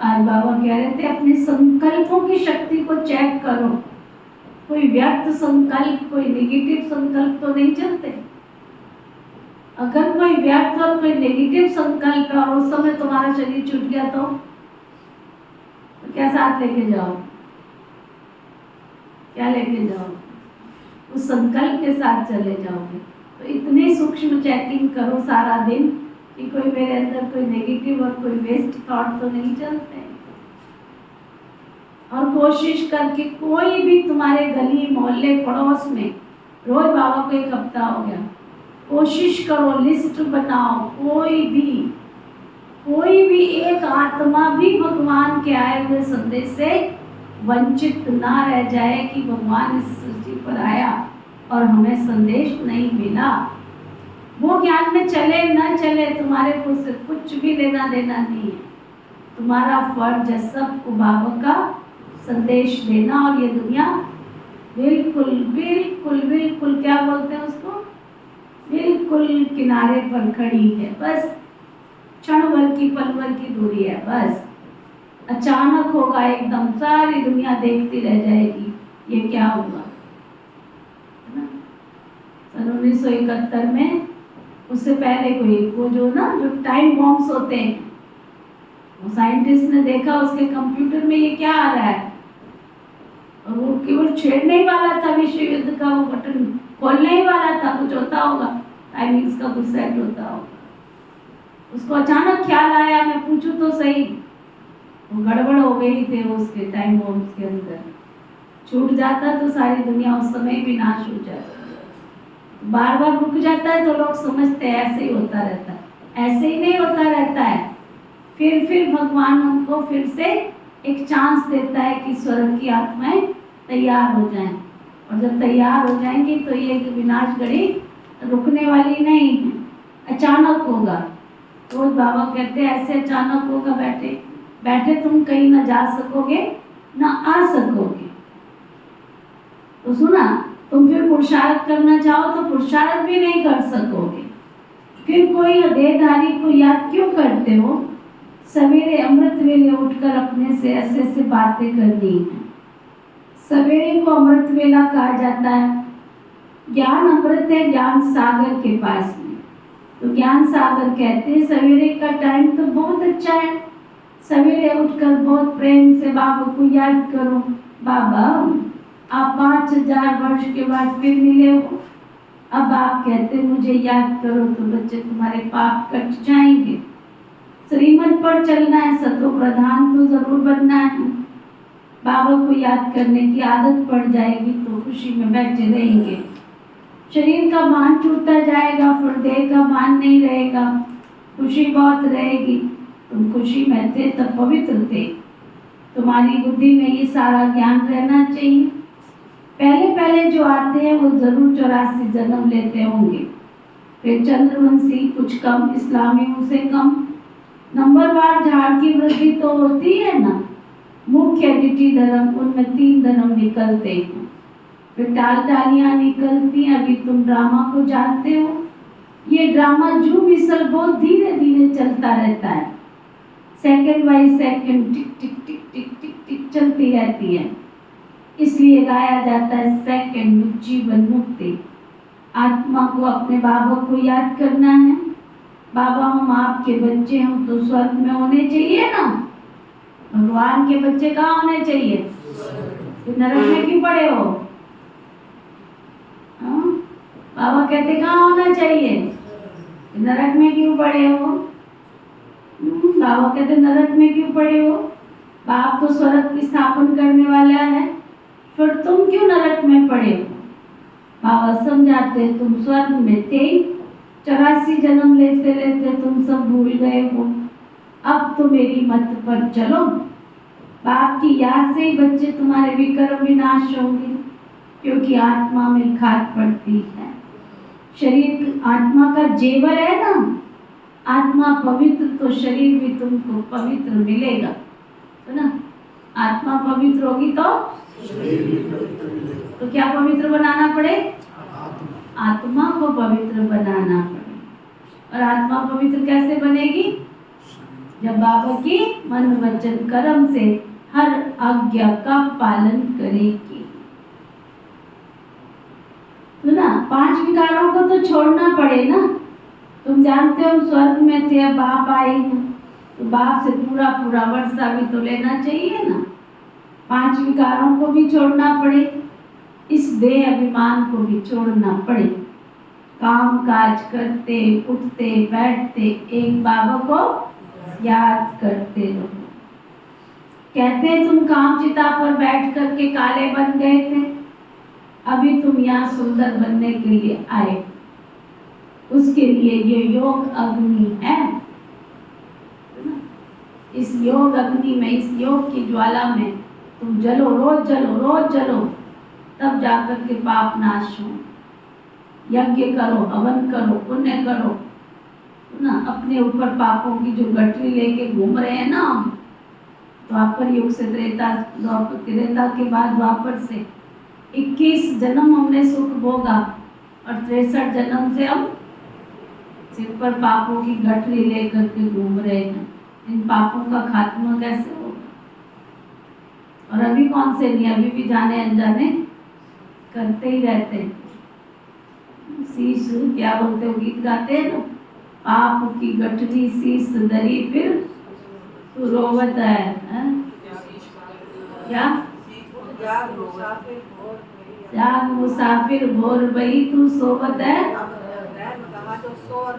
आज बाबा कह रहे थे अपने संकल्पों की शक्ति को चेक करो, कोई व्यर्थ संकल्प, कोई नेगेटिव संकल्प तो नहीं चलते। अगर कोई व्यर्थ और कोई नेगेटिव संकल्प है और उस समय तुम्हारा शरीर छूट गया तो क्या साथ लेके जाओ, क्या लेके जाओ? उस संकल्प के साथ चले जाओगे। तो इतने सूक्ष्म चेकिंग करो सारा दिन कि कोई मेरे अंदर कोई नेगेटिव और कोई वेस्ट थॉट तो नहीं चलते। और कोशिश करके कोई भी तुम्हारे गली मोहल्ले पड़ोस में, रोज बाबा को एक हफ्ता हो गया, कोशिश करो, लिस्ट बनाओ, कोई भी एक आत्मा भी भगवान के आए हुए संदेश से वंचित ना रह जाए कि भगवान इस सृष्टि पर आया और हमें संदेश नहीं मिला। वो ज्ञान में चले न चले, तुम्हारे को से कुछ भी लेना देना नहीं है। तुम्हारा फर्ज है सबको बाबा का संदेश देना। और ये दुनिया बिल्कुल बिल्कुल बिल्कुल क्या बोलते हैं उसको, बिल्कुल किनारे पर खड़ी है, बस क्षण भर की पल भर की दूरी है। बस अचानक होगा, एकदम सारी दुनिया देखती रह जाएगी ये क्या हुआ। सन 1971 में, उससे पहले कोई वो जो टाइम बॉम्ब्स होते हैं, वो साइंटिस्ट ने देखा उसके कंप्यूटर में ये क्या आ रहा है, और वो केवल छेड़ने ही वाला था विश्व युद्ध का, वो बटन खोलने ही वाला था, कुछ होता होगा, टाइमिंग्स का कुछ सेट होता होगा। उसको अचानक ख्याल आया मैं पूछूं तो सही, वो गड़बड़ हो गई थे उसके टाइम बॉम्ब्स के अंदर। छूट जाता तो सारी दुनिया उस समय विनाश हो जाती। बार बार रुक जाता है तो लोग समझते हैं ऐसे ही होता रहता है, ऐसे ही नहीं होता रहता है। फिर भगवान हमको फिर से एक चांस देता है कि स्वर्ग की आत्माएं तैयार हो जाएं, और जब तैयार हो जाएंगी तो ये विनाश घड़ी रुकने वाली नहीं है, अचानक होगा। तो बाबा कहते हैं ऐसे अचानक होगा, बैठे बैठे तुम कहीं ना जा सकोगे ना आ सकोगे। तो सुना, तुम फिर पुरुषार्थ करना चाहो तो पुरुषार्थ भी नहीं कर सकोगे। फिर कोई देहधारी को याद क्यों करते हो? सवेरे अमृत वेले उठकर अपने से ऐसे बातें करनी है। सवेरे को अमृत वेला कहा जाता है। ज्ञान अमृत है ज्ञान सागर के पास में, तो ज्ञान सागर कहते हैं सवेरे का टाइम तो बहुत अच्छा है, सवेरे उठकर बहुत प्रेम से बाबा को याद करो। बाबा, आप 5000 वर्ष के बाद फिर मिले हो, अब आप कहते मुझे याद करो तो बच्चे तुम्हारे पाप कट जाएंगे। श्रीमत पर चलना है, सतो प्रधान तो जरूर बनना है। बाबा को याद करने की आदत पड़ जाएगी तो खुशी में बैठे रहेंगे। शरीर का मान टूटता जाएगा, फिर देह का मान नहीं रहेगा, खुशी बहुत रहेगी। तुम खुशी में थे तब पवित्र थे, तुम्हारी बुद्धि में ये सारा ज्ञान रहना चाहिए। पहले पहले जो आते हैं वो जरूर 84 जन्म लेते होंगे, फिर चंद्रवंशी कुछ कम, इस्लामियों से कम। नंबरवार झाड़ की वृद्धि तो होती है ना। मुख्य एडिटी धर्म, उनमें 3 धर्म निकलते हैं, फिर टालियां निकलती हैं। अभी तुम ड्रामा को जानते हो, ये ड्रामा जू मिसल बहुत धीरे धीरे चलता रहता है, सेकंड बाय सेकंड टिक टिक टिक टिक टिक टिक चलती रहती है। इसलिए गाया जाता है सेकंड जीवन मुक्ति। आत्मा को अपने बाबा को याद करना है। बाबा, हम आपके बच्चे, हम तो स्वर्ग में होने चाहिए ना। भगवान के बच्चे कहाँ होने चाहिए? तो नरक में क्यों पड़े हो? बाबा कहते कहाँ होना चाहिए? नरक में क्यों पड़े हो? बाबा कहते नरक में क्यों पड़े हो? बाप तो स्वर्ग की स्थापन करने वाला है, फिर तुम क्यों नरक में पड़े हो? बाबा समझाते तुम स्वर्ग में थे, 84 जन्म लेते लेते तुम सब भूल गए हो। अब तो मेरी मत पर चलो। बाप की याद से ही बच्चे तुम्हारे विकर्म विनाश होंगे, क्योंकि आत्मा में खाद पड़ती है। शरीर आत्मा का जेवर है ना। आत्मा पवित्र तो शरीर भी तुमको पवित्र मिलेगा, है ना। आत्मा पवित्र होगी तो क्या पवित्र बनाना पड़े? आत्मा को पवित्र बनाना पड़े। और आत्मा पवित्र कैसे बनेगी? जब बाबा की मन वचन कर्म से हर आज्ञा का पालन करेगी, तो ना 5 विकारों को तो छोड़ना पड़े ना। तुम जानते हो स्वर्ग में थे, बाप आए हैं तो बाप से पूरा पूरा वर्षा भी तो लेना चाहिए ना। 5 विकारों को भी छोड़ना पड़े, इस देह अभिमान को भी छोड़ना पड़े। काम काज करते उठते बैठते एक बाबा को याद करते रहो। कहते तुम काम चिता पर बैठ करके काले बन गए थे, अभी तुम यहाँ सुंदर बनने के लिए आए। उसके लिए ये योग अग्नि है। इस योग अग्नि में, इस योग की ज्वाला में तुम जलो, रोज जलो, रोज जलो, तब जाकर के पाप नाश हो। यज्ञ करो, हवन करो, पुण्य करो ना। अपने ऊपर पापों की जो गठरी लेके घूम रहे हैं ना हम, द्वापर युग से त्रेता के बाद द्वापर से 21 जन्म हमने सुख भोगा और 63 जन्म से हम सिर पर पापों की गठरी लेकर के घूम रहे हैं। इन पापों का खात्मा कैसे होगा? और अभी कौन से नहीं, अभी भी जाने अनजाने करते ही रहते हैं। शीश क्या बोलते हो, गीत गाते हैं ना, पाप की गठरी शीश दरी फिर तू रोवत है क्या? जाग मुसाफिर भोर बही तू सोवत है,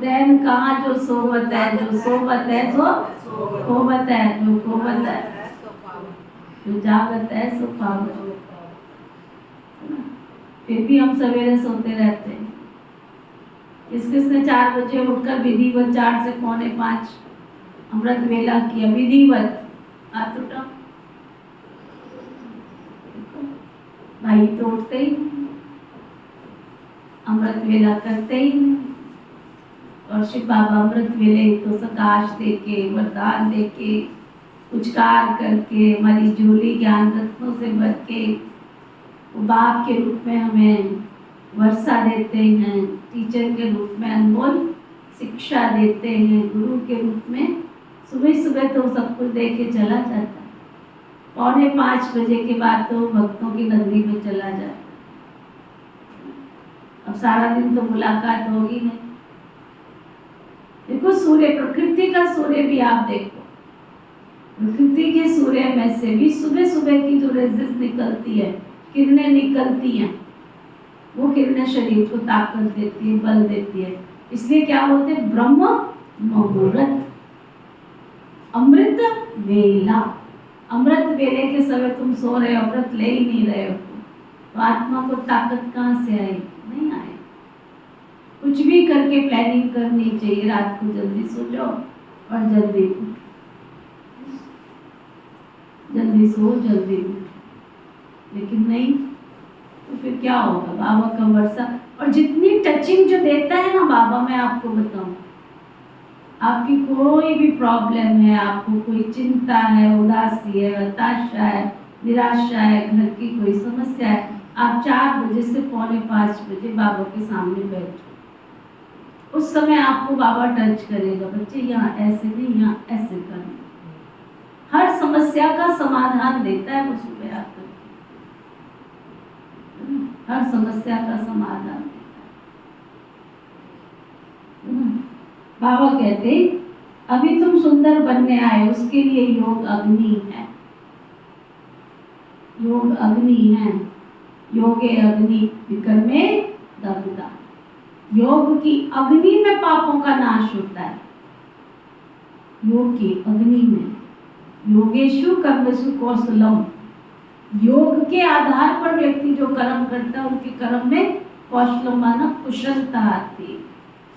रैन कहाँ जो सोवत है, जो सोवत है सो खोवत है, जो खोवत है जो जागत है सो पावत। फिर भी हम सवेरे सोते रहते हैं। किसने 4 बजे उठकर विधिवत 4 से 4:45 अमृत वेला किया, विधिवत। हाथ उठा भाई, तो उठते ही अमृत वेला करते ही नहीं। और शिव बाबा अमृत वेले तो सकाश देके, वरदान देके, उचकार करके, हमारी झोली ज्ञान रत्नों से भर के वो बाप के रूप में हमें वर्षा देते हैं, टीचर के रूप में अनमोल शिक्षा देते हैं, गुरु के रूप में सुबह सुबह तो सब कुछ दे के चला जाता है। 4:45 बजे के बाद तो भक्तों की नगरी में चला जाता है। अब सारा दिन तो मुलाकात होगी नहीं। देखो सूर्य, प्रकृति का सूर्य भी आप देखो, प्रकृति के सूर्य में से भी सुबह सुबह की जो रेजेस निकलती है, किरणें निकलती हैं, वो किरणें शरीर को ताकत देती है, बल देती है। इसलिए क्या बोलते हैं? ब्रह्म मुहूर्त, अमृत वेला। अमृत वेले के समय तुम सो रहे हो, अमृत ले ही नहीं रहे हो, तो आत्मा को ताकत कहाँ से आई? नहीं आए। कुछ भी करके प्लानिंग करनी चाहिए, रात को जल्दी सो जाओ और जल्दी उठो, जल्दी सो जल्दी उठो। लेकिन नहीं, तो फिर क्या होगा? बाबा का वर्षा। और जितनी टचिंग जो देता है ना बाबा, मैं आपको बताऊं, आपकी कोई भी प्रॉब्लम है, आपको कोई चिंता है, उदासी है, हताशा है, निराशा है, घर की कोई समस्या है, आप 4 बजे से 4:45 बजे बाबा के सामने बैठो। उस समय आपको बाबा टच करेगा, बच्चे यहाँ ऐसे नहीं, यहाँ ऐसे करना। हर समस्या का समाधान देता है वो सुबह आकर, हर समस्या का समाधान देता है। बाबा कहते अभी तुम सुंदर बनने आए, उसके लिए योग अग्नि है, योग अग्नि है। योगे अग्नि विकर्मे दग्धा। योग की अग्नि में पापों का नाश होता है, योग की अग्नि में। योगेशु कर्मसु कौशलम। योग के आधार पर व्यक्ति जो कर्म करता है, उनके कर्म में कौशलम माना कुशलता आती,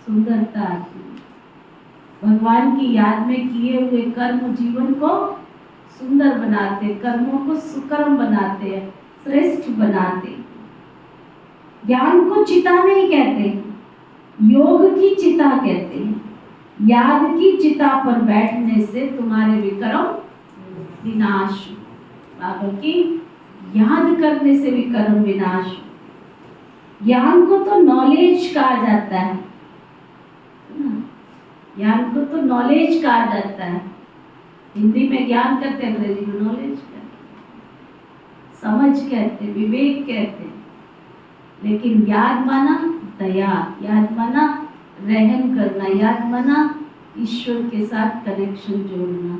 सुंदरता आती। भगवान की याद में किए हुए कर्म जीवन को सुंदर बनाते, कर्मों को सुकर्म बनाते हैं, श्रेष्ठ बनाते। ज्ञान को चिता नहीं कहते, योग की चिता कहते हैं। याद की चिता पर बैठने से तुम्हारे विकर्म विनाश। बाबा की याद करने से विकर्म विनाश। ज्ञान को तो नॉलेज कहा जाता है, ज्ञान को तो नॉलेज कहा जाता है। हिंदी में ज्ञान कहते हैं, अंग्रेजी में नॉलेज कहते हैं, समझ कहते हैं, विवेक कहते हैं। लेकिन याद माना दया, याद माना रहम करना, याद माना ईश्वर के साथ कनेक्शन जोड़ना।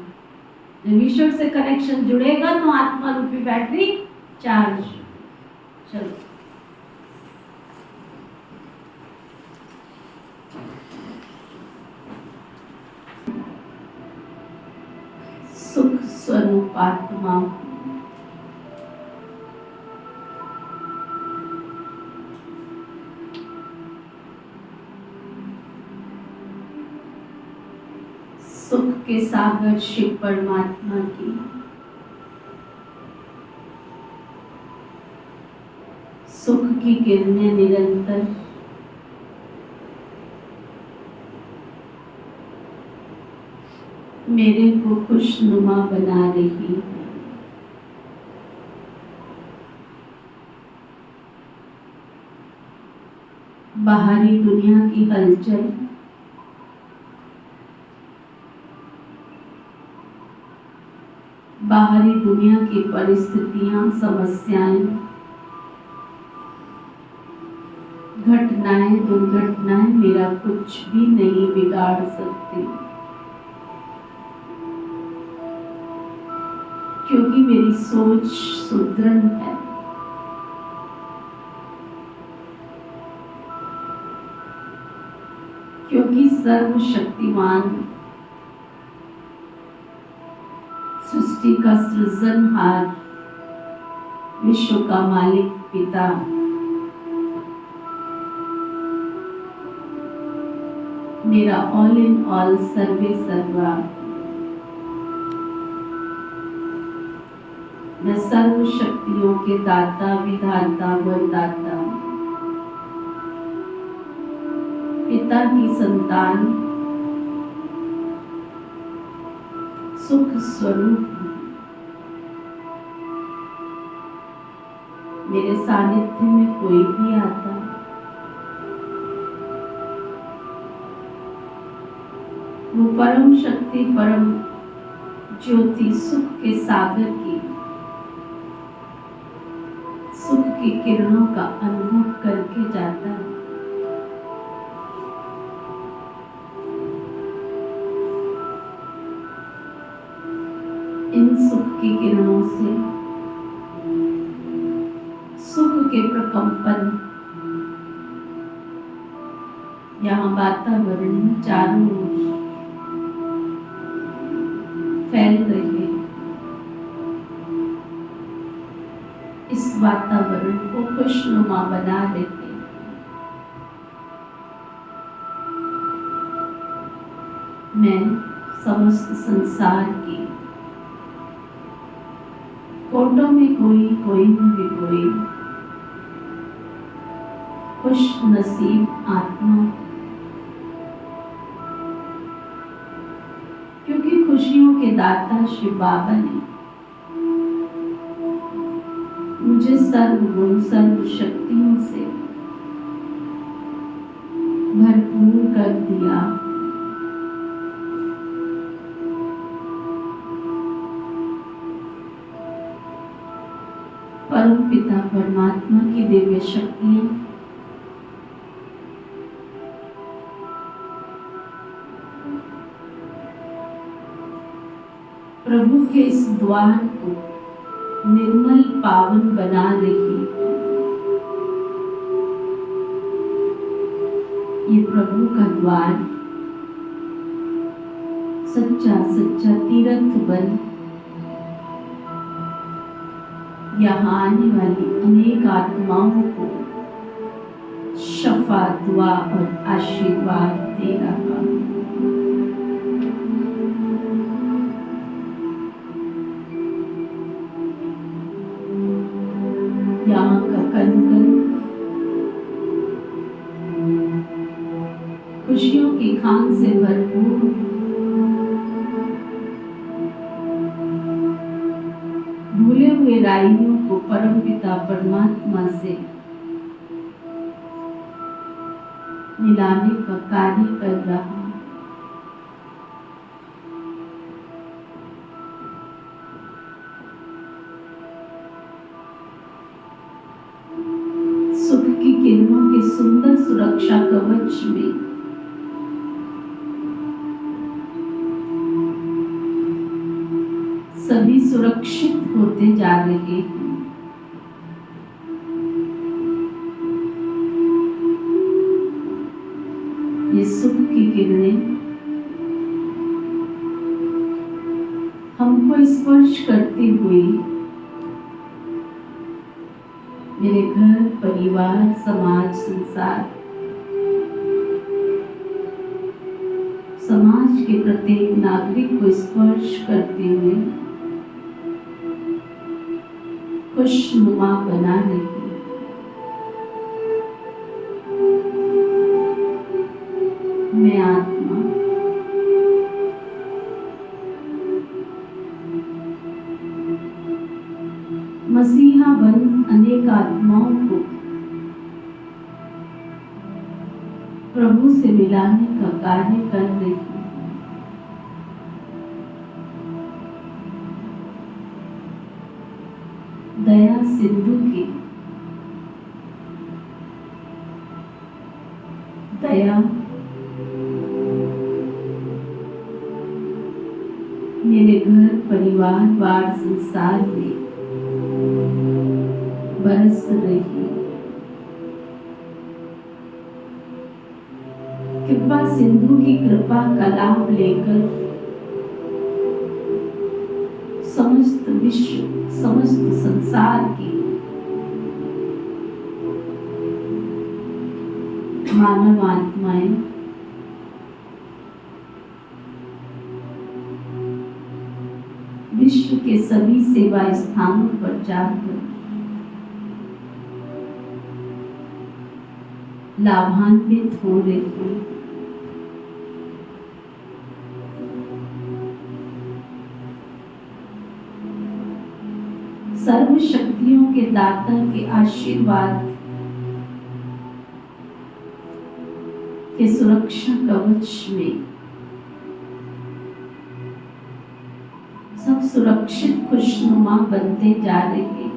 जब ईश्वर से कनेक्शन जुड़ेगा तो आत्मा रूपी बैटरी चार्ज। चलो सुख स्वरूप आत्मा, सुख के सागर शिव परमात्मा की, सुख की किरणें निरंतर मेरे को खुशनुमा बना रही है। बाहरी दुनिया की हलचल, बाहरी दुनिया की परिस्थितियां, समस्याएं, घटनाएं, दुर्घटनाएं मेरा कुछ भी नहीं बिगाड़ सकती, क्योंकि मेरी सोच सुदृढ़ है। क्योंकि सर्वशक्तिमान सृष्टि का सृजनहार, विश्व का मालिक पिता मेरा ऑल इन ऑल, सर्वे सर्वा, मैं सर्व शक्तियों के दाता, विधाता, वरदाता, पिता की संतान, सुख स्वरूप। मेरे सानिध्य में कोई भी आता, वो परम शक्ति, परम ज्योति, सुख के सागर की, सुख की किरणों का अनुभव करके जाता है। की किरणों से सुख के प्रकंपन यहाँ वातावरण में चारों ओर फैल रहे। इस वातावरण को खुशनुमा बना रहे। मैं समस्त संसार की कोटों में कोई भी कोई खुश नसीब आत्मा, क्योंकि खुशियों के दाता शिव बाबा ने मुझे सर्वगुण सर्व शक्तियों से भरपूर कर दिया। परम पिता परमात्मा की दिव्य शक्तियां प्रभु के इस द्वार को निर्मल पावन बना रही। ये प्रभु का द्वार सच्चा सच्चा तीर्थ बन यहाँ आने वाली अनेक आत्माओं को शफा दुआ और आशीर्वाद दे रहा। यहाँ का कण कण खुशियों की खान से भरपूर, भूले हुए राइयों को परम पिता परमात्मा से मिलाने का कार्य कर रहा। सुख की किरणों के सुंदर सुरक्षा कवच में सभी सुरक्षित होते जा रहे हैं। ये सुख की किरणें हमको स्पर्श करती हुई मेरे घर परिवार समाज संसार समाज के प्रत्येक नागरिक को स्पर्श करते हुए खुशनुमा बना रही। मैं आत्मा मसीहा बन अनेक आत्माओं को प्रभु से मिलाने का कार्य कर रही हूँ। दया सिंधु की दया मेरे घर परिवार वार संसार में बरस रही। कृपा सिंधु की कृपा का लाभ लेकर समस्त विश्व समस्त संसार की मानव आत्माएं विश्व के सभी सेवा स्थानों पर जाकर लाभान्वित हो रही हैं। सर्व शक्तियों के दाता के आशीर्वाद के सुरक्षा कवच में सब सुरक्षित खुशनुमा बनते जा रहे हैं।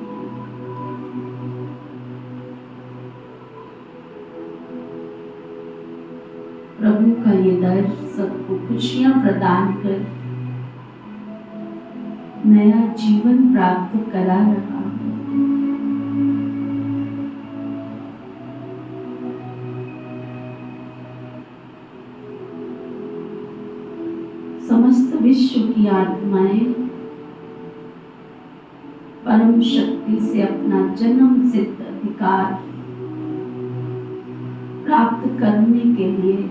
प्रभु का ये दर सबको खुशियां प्रदान कर नया जीवन प्राप्त करा रहा है। समस्त विश्व की आत्माएं परम शक्ति से अपना जन्म सिद्ध अधिकार प्राप्त करने के लिए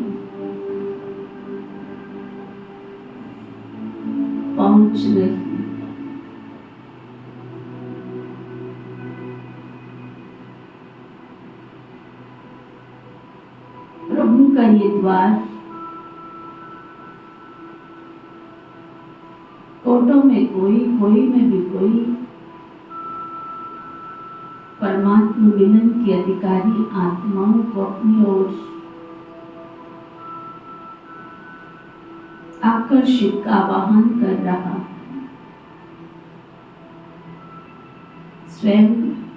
पहुंच रही है। प्रभु का ये द्वार कोटों में कोई, कोई में भी कोई परमात्मा मिलन की अधिकारी आत्माओं को अपनी ओर आकर्षित का आवाहन कर रहा है। स्वयं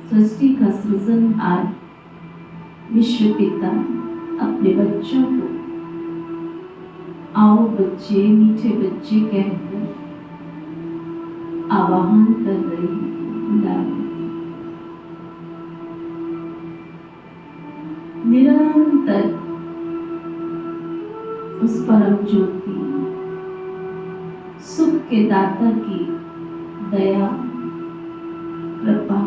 सृष्टि का सृजनहार विश्व पिता अपने बच्चों को आओ बच्चे, मीठे बच्चे कहकर आवाहन कर रही है। निरंतर उस परम ज्योति सुख के दाता की दया, कृपा,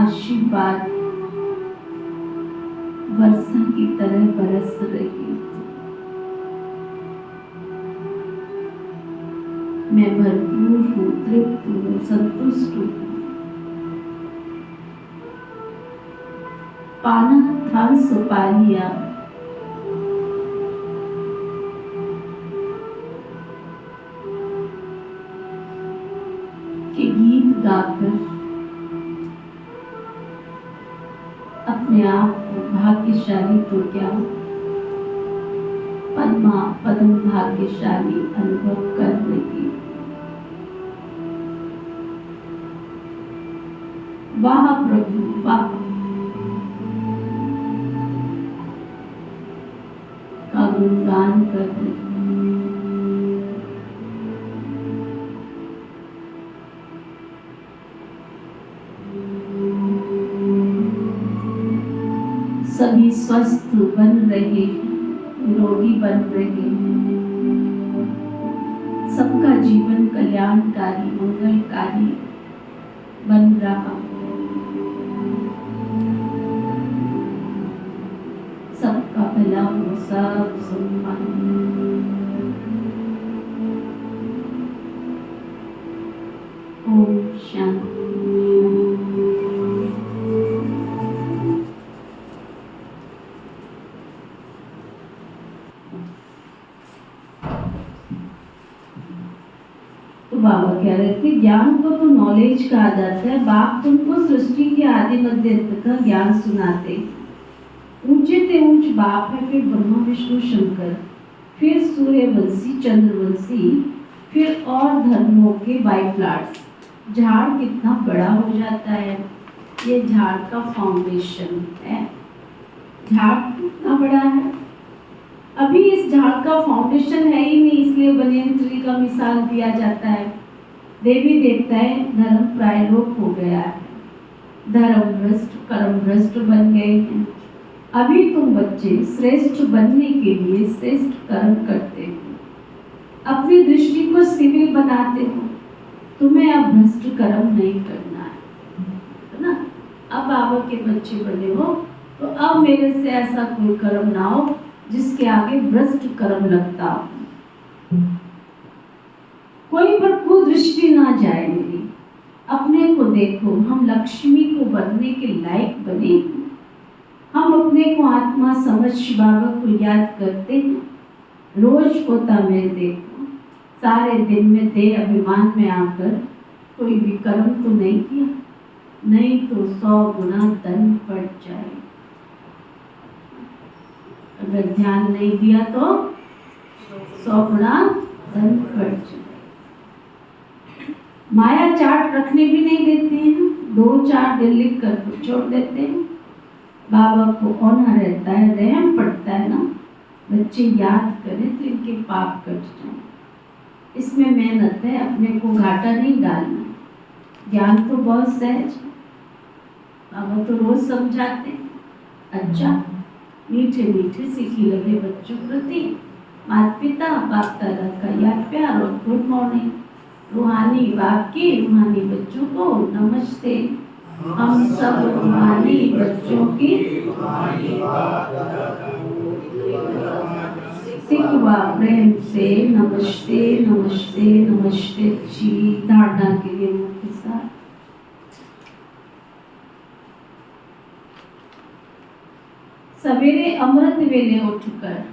आशीर्वाद वर्षा की तरह बरस रही। मैं भरपूर हूँ, तृप्त हूँ, संतुष्ट हूँ। पाना था सो पा लिया, कि गीत गाकर अपने आप को भाग्यशाली तो क्या पदम भाग्यशाली अनुभव कर रही। वाह प्रभु वाह, का गुणगान कर रही। सभी स्वस्थ बन रहे, निरोगी बन रहे, सबका जीवन कल्याणकारी मंगलकारी बन रहा। सबका भला हो, सब सम्मान। ओम शांति। बाबा कह रहे थे ज्ञान को तो नॉलेज कहा जाता है। बाप तुमको सृष्टि के आदि मध्य अंत का ज्ञान सुनाते। ऊंचे ते ऊंच बाप है, फिर ब्रह्मा विष्णु शंकर, फिर सूर्यवंशी चंद्रवंशी, फिर और धर्मों के बाई प्लाट्स। झाड़ कितना बड़ा हो जाता है। ये झाड़ का फाउंडेशन है। झाड़ कितना बड़ा है। अभी इस झाड़ का फाउंडेशन है ही नहीं, इसलिए बनियन ट्री का मिसाल दिया जाता है। देवी देवताएं धर्म प्रायलोप हो गया है, धर्म भ्रष्ट कर्म भ्रष्ट बन गए हैं। अभी तुम बच्चे श्रेष्ठ बनने के लिए श्रेष्ठ कर्म करते हो, अपनी दृष्टि को सिविल बनाते हो। तुम्हें अब भ्रष्ट कर्म नहीं करना है ना। अब बाबा के बच्चे बने हो तो अब मेरे से ऐसा कोई कर्म ना हो जिसके आगे भ्रष्ट कर्म लगता हो। कोई भटकू दृष्टि ना जाए मेरी। अपने को देखो, हम लक्ष्मी को बनने के लायक बने। हम अपने को आत्मा समझ बाबा को याद करते हैं। रोज होता मैं देखो, सारे दिन में दे अभिमान में आकर कोई भी कर्म तो नहीं किया, नहीं तो 100 गुना दंड पड़ जाए। अगर ध्यान नहीं दिया तो 100 गुना दंड पड़ जाए। माया चार्ट रखने भी नहीं देते हैं, 2-4 दिन लिख कर छोड़ देते हैं। बाबा को औना रहता है, रहम पड़ता है ना, बच्चे याद करें तो इनके पाप कट जाए। इसमें मेहनत है, अपने को घाटा नहीं डालना। ज्ञान तो बहुत सहज है, बाबा तो रोज समझाते हैं। अच्छा, मीठे मीठे सीखी लगे बच्चों प्रति माता पिता बाप दादा का याद प्यार और गुड मॉर्निंग। रूहानी बाप की रूहानी बच्चों को नमस्ते। हम सब रूहानी बच्चों की सिखवा प्रेम से नमस्ते नमस्ते नमस्ते जी। धारणा के लिए मुख के साथ सवेरे अमृत वेले उठकर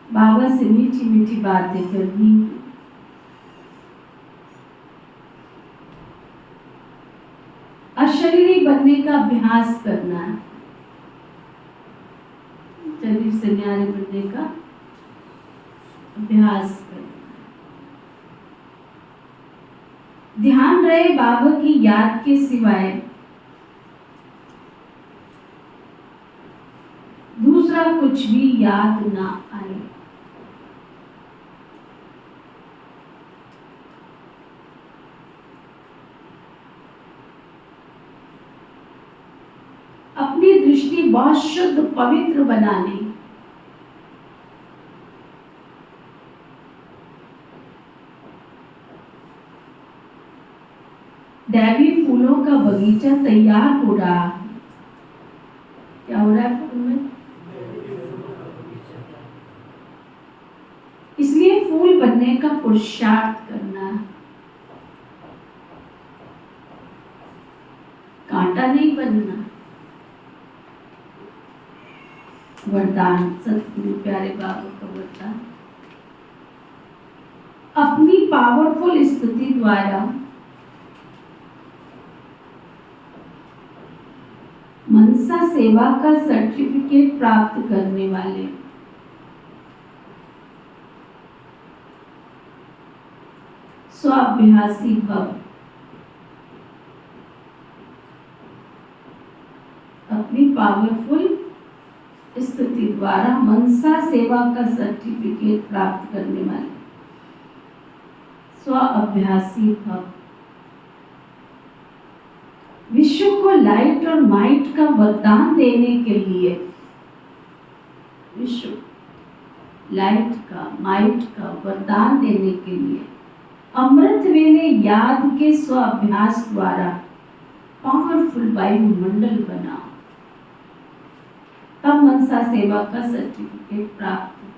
बाबा से मीठी मीठी बातें करनी, अशरीरी बनने का अभ्यास करना है, शरीर से न्यारे बनने का अभ्यास करना। ध्यान रहे बाबा की याद के सिवाय दूसरा कुछ भी याद ना आए। अपनी दृष्टि बहुत शुद्ध पवित्र बनाने, दैवी फूलों का बगीचा तैयार हो रहा है। क्या हो रहा है फूल में? इसलिए फूल बनने का पुरुषार्थ करना है, कांटा नहीं बनना। वरदान सतगुरु प्यारे बाबा का वरदान, अपनी पावरफुल स्तुति द्वारा मनसा सेवा का सर्टिफिकेट प्राप्त करने वाले स्वाभ्यासी भव। अपनी पावरफुल स्तुति द्वारा मनसा सेवा का सर्टिफिकेट प्राप्त करने वाले स्व अभ्यासी भव। विश्व को लाइट और माइट का वरदान देने के लिए, विश्व लाइट का माइट का वरदान देने के लिए अमृत वेले याद के स्व अभ्यास द्वारा पावरफुल वायुमंडल बनाओ, तब मनसा सेवा का सर्टिफिकेट प्राप्त हो।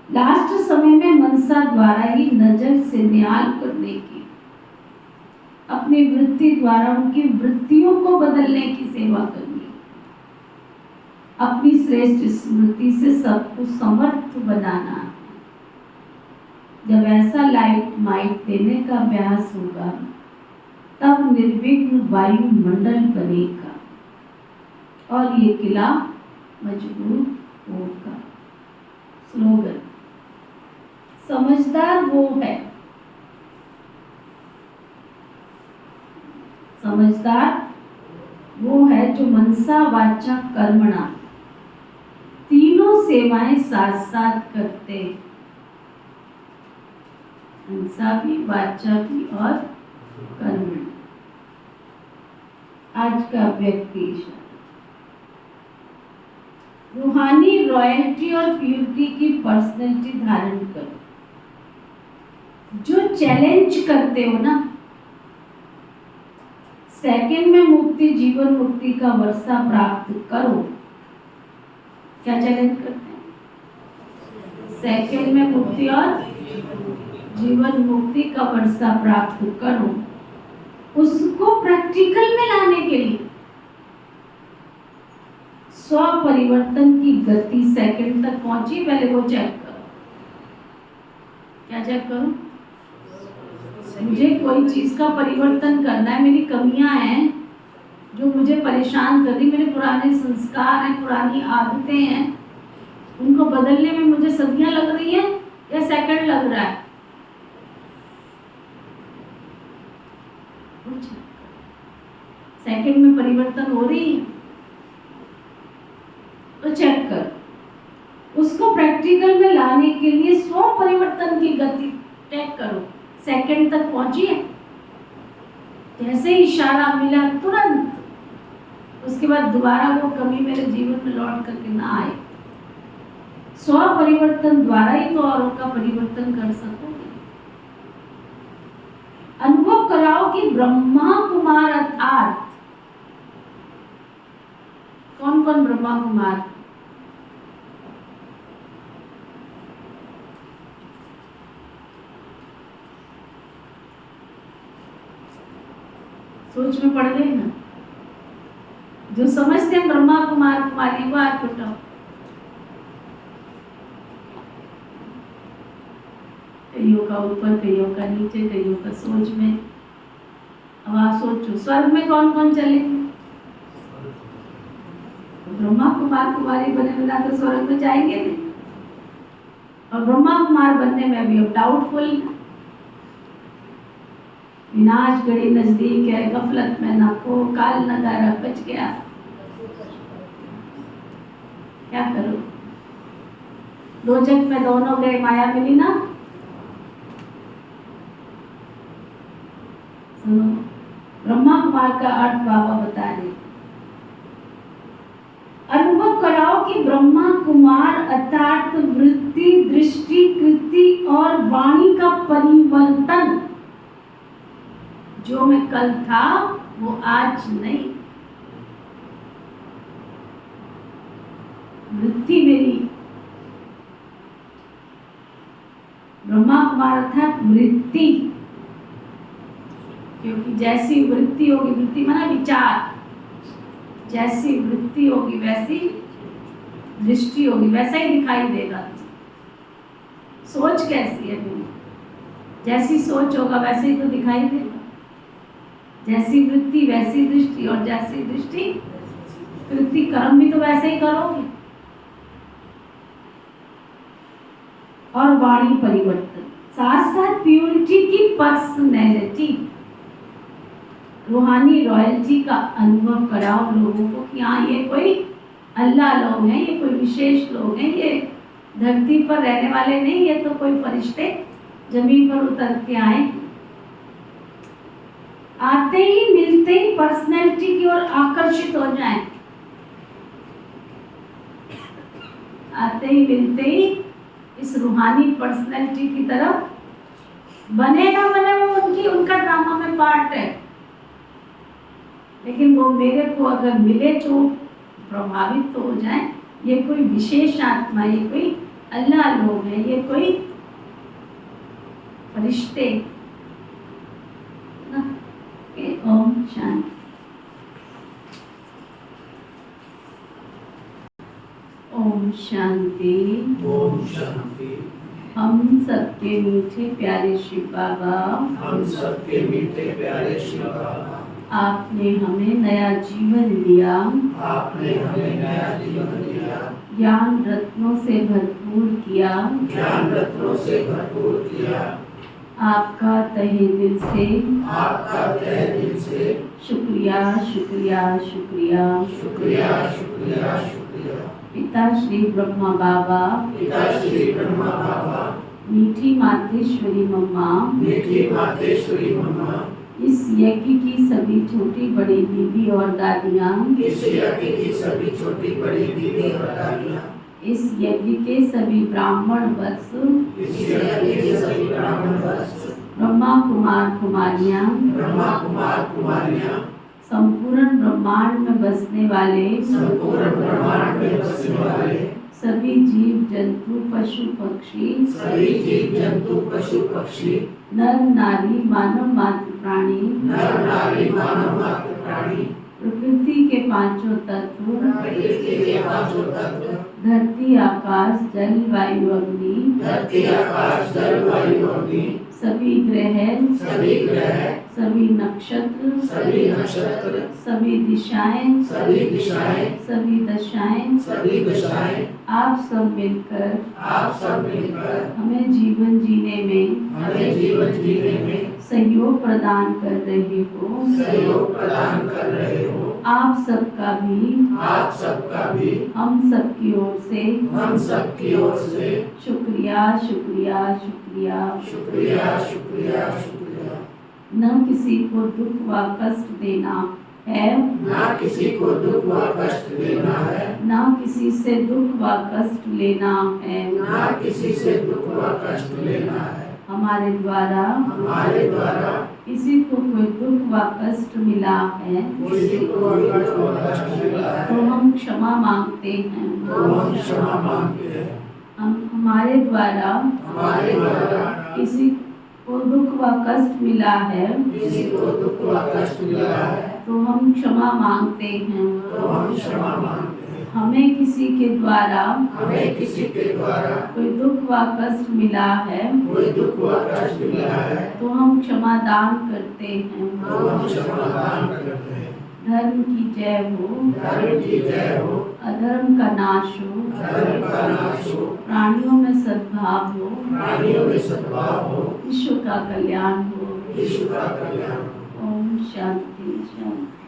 लास्ट समय में मनसा द्वारा ही नजर से न्याल करने की, अपनी वृत्ति द्वारा उनकी वृत्तियों को बदलने की सेवा करनी, अपनी श्रेष्ठ स्मृति से सबको समर्थ बनाना। जब ऐसा लाइट माइट देने का अभ्यास होगा तब निर्विघ्न वायुमंडल बनेगा और ये किला मजबूत होगा। स्लोगन, समझदार वो है, समझदार वो है जो मनसा वाचा कर्मणा तीनों सेवाएं साथ साथ करते, मनसा भी वाचा भी और कर्म। आज का व्यक्ति रूहानी रॉयल्टी और प्यूरिटी की पर्सनैलिटी धारण करो। जो चैलेंज करते हो ना, सेकंड में मुक्ति जीवन मुक्ति का वर्षा प्राप्त करो। क्या चैलेंज करते हैं? सेकंड में मुक्ति और जीवन मुक्ति का वर्षा प्राप्त करो। उसको प्रैक्टिकल में लाने के लिए स्व परिवर्तन की गति सेकंड तक पहुंची, पहले वो चेक करो। क्या चेक करो? मुझे कोई चीज का परिवर्तन करना है, मेरी कमियां हैं जो मुझे परेशान कर रही, मेरे पुराने संस्कार हैं, पुरानी आदतें हैं, उनको बदलने में मुझे सदियां लग रही हैं या सेकंड लग रहा है? सेकंड में परिवर्तन हो रही है तो चेक कर, उसको प्रैक्टिकल में लाने के लिए स्व परिवर्तन की गति तय करो। सेकंड तक पहुंचिए, जैसे ही इशारा मिला तुरंत, उसके बाद दोबारा वो कमी मेरे जीवन में लौट करके ना आए। स्व परिवर्तन द्वारा ही तो औरों का परिवर्तन कर सकोगे। अनुभव कराओ कि ब्रह्मा कुमार अर्थात कौन कौन ब्रह्मा कुमार? सोच में पड़ गई ना? जो समझते हैं ब्रह्मा कुमार कुमारी, वो हाथ उठाओ। कईयों का ऊपर, कईयों का नीचे, कईयों का सोच में। अब आप सोचो, स्वर्ग में कौन कौन चलेंगे? ब्रह्मा कुमार कुमारी बने बिना तो स्वर्ग में जाएंगे नहीं, और ब्रह्मा कुमार बनने में भी अब डाउटफुल। विनाश घड़ी नजदीक है, गफलत में न खो, काल नगारा बच गया, क्या करो? दो जग में दोनों गए, माया मिली ना। सुनो, ब्रह्मा कुमार का अर्थ बाबा बता रहे। अनुभव कराओ कि ब्रह्मा कुमार अर्थात वृत्ति, दृष्टि, कृति और वाणी का परिवर्तन। जो मैं कल था वो आज नहीं। वृत्ति मेरी, ब्रह्मा कुमार अर्थात वृत्ति, क्योंकि जैसी वृत्ति होगी, वृत्ति माना विचार, जैसी वृत्ति होगी वैसी दृष्टि होगी, वैसा ही दिखाई देगा। सोच कैसी है मेरी, जैसी सोच होगा वैसे ही तो दिखाई देगा। जैसी वृत्ति वैसी दृष्टि, और जैसी दृष्टि कृति, कर्म भी तो वैसे ही करोगे। और वाणी परिवर्तन, साथ साथ प्योरिटी की पर्सनैलिटी, रूहानी रॉयल्टी का अनुभव कराओ लोगों को कि हाँ ये कोई अल्लाह लोग हैं, ये कोई विशेष लोग हैं, ये धरती पर रहने वाले नहीं, ये तो कोई फरिश्ते जमीन पर उतर के आए। आते ही मिलते ही पर्सनैलिटी की ओर आकर्षित हो जाएं। आते ही मिलते ही इस रूहानी पर्सनैलिटी की तरफ, बने ना बने वो उनका ड्रामा में पार्ट है, लेकिन वो मेरे को अगर मिले तो प्रभावित तो हो जाए। ये कोई विशेष आत्मा, ये कोई अल्लाह लोग है, ये कोई फरिश्ते ना। ओम शांति। ओम शांति। ओम शांति। हम सबके मीठे प्यारे शिव बाबा, हम सबके मीठे प्यारे शिव बाबा, आपने हमें नया जीवन दिया, आपने हमें नया जीवन दिया, ज्ञान रत्नों से भरपूर किया, ज्ञान रत्नों से भरपूर किया। आपका तहे दिल से, आपका तहे दिल से शुक्रिया शुक्रिया शुक्रिया। शुक्रिया शुक्रिया शुक्रिया। पिता श्री ब्रह्मा बाबा, पिता श्री ब्रह्मा बाबा, मीठी मातेश्वरी मम्मा, मीठी मातेश्वरी मम्मा, इस यज्ञ की सभी छोटी बड़ी दीदी और दादियाँ, इस यज्ञ की सभी छोटी बड़ी दीदी और दादियाँ, इस यज्ञ के सभी ब्राह्मण वत्स, इस यज्ञ के सभी ब्राह्मण वत्स, ब्रह्मा कुमार कुमारियाँ, ब्रह्मा कुमार कुमारियाँ, संपूर्ण ब्रह्मांड में बसने वाले, संपूर्ण ब्रह्मांड में बसने वाले सभी जीव जंतु पशु पक्षी, सभी जीव जंतु पशु पक्षी, नर नारी मानव मात्र प्राणी, नर नारी मानव मात्र प्राणी, प्रकृति के पांचों तत्व, प्रकृति के पांचों तत्व, धरती आकाश जल वायु अग्नि, धरती आकाश जल वायु अग्नि, सभी ग्रह, सभी ग्रह, सभी नक्षत्र, सभी नक्षत्र, सभी दिशाएं, सभी दिशाएं, सभी दशाएं, सभी दशाएं, आप सब मिलकर आप सब मिलकर हमें जीवन जीने में हमें जीवन जीने में सहयोग प्रदान कर रहे हो, सहयोग प्रदान कर रहे हो। आप सबका भी आप सबका भी हम सबकी ओर से हम सबकी ओर से शुक्रिया शुक्रिया शुक्रिया। शुक्रिया शुक्रिया शुक्रिया। न किसी को दुख व कष्ट देना है, ना किसी को दुख व कष्ट देना है, न किसी से दुख व कष्ट लेना है। ना किसी से दुख व कष्ट लेना है। हमारे द्वारा हमारे द्वारा किसी को कोई दुख व कष्ट मिला है किसी को दुख व कष्ट मिला है तो हम क्षमा मांगते हैं। तो हम क्षमा मांगते हैं। हमारे द्वारा हमारे द्वारा किसी को दुख व कष्ट मिला है किसी को दुख व कष्ट मिला है तो हम क्षमा मांगते हैं। तो हम क्षमा मांगते हैं। हमें किसी के द्वारा हमें किसी के द्वारा कोई दुख व कष्ट मिला है कोई दुख व कष्ट मिला है तो हम क्षमा दान करते हैं। तो हम क्षमा दान करते हैं। धर्म की जय हो, धर्म की जय हो, अधर्म का नाश हो, धर्म का नाश हो, प्राणियों में सद्भाव हो, प्राणियों में सद्भाव हो, विश्व का कल्याण हो। विश्व का कल्याण हो। ओम शांति शांति।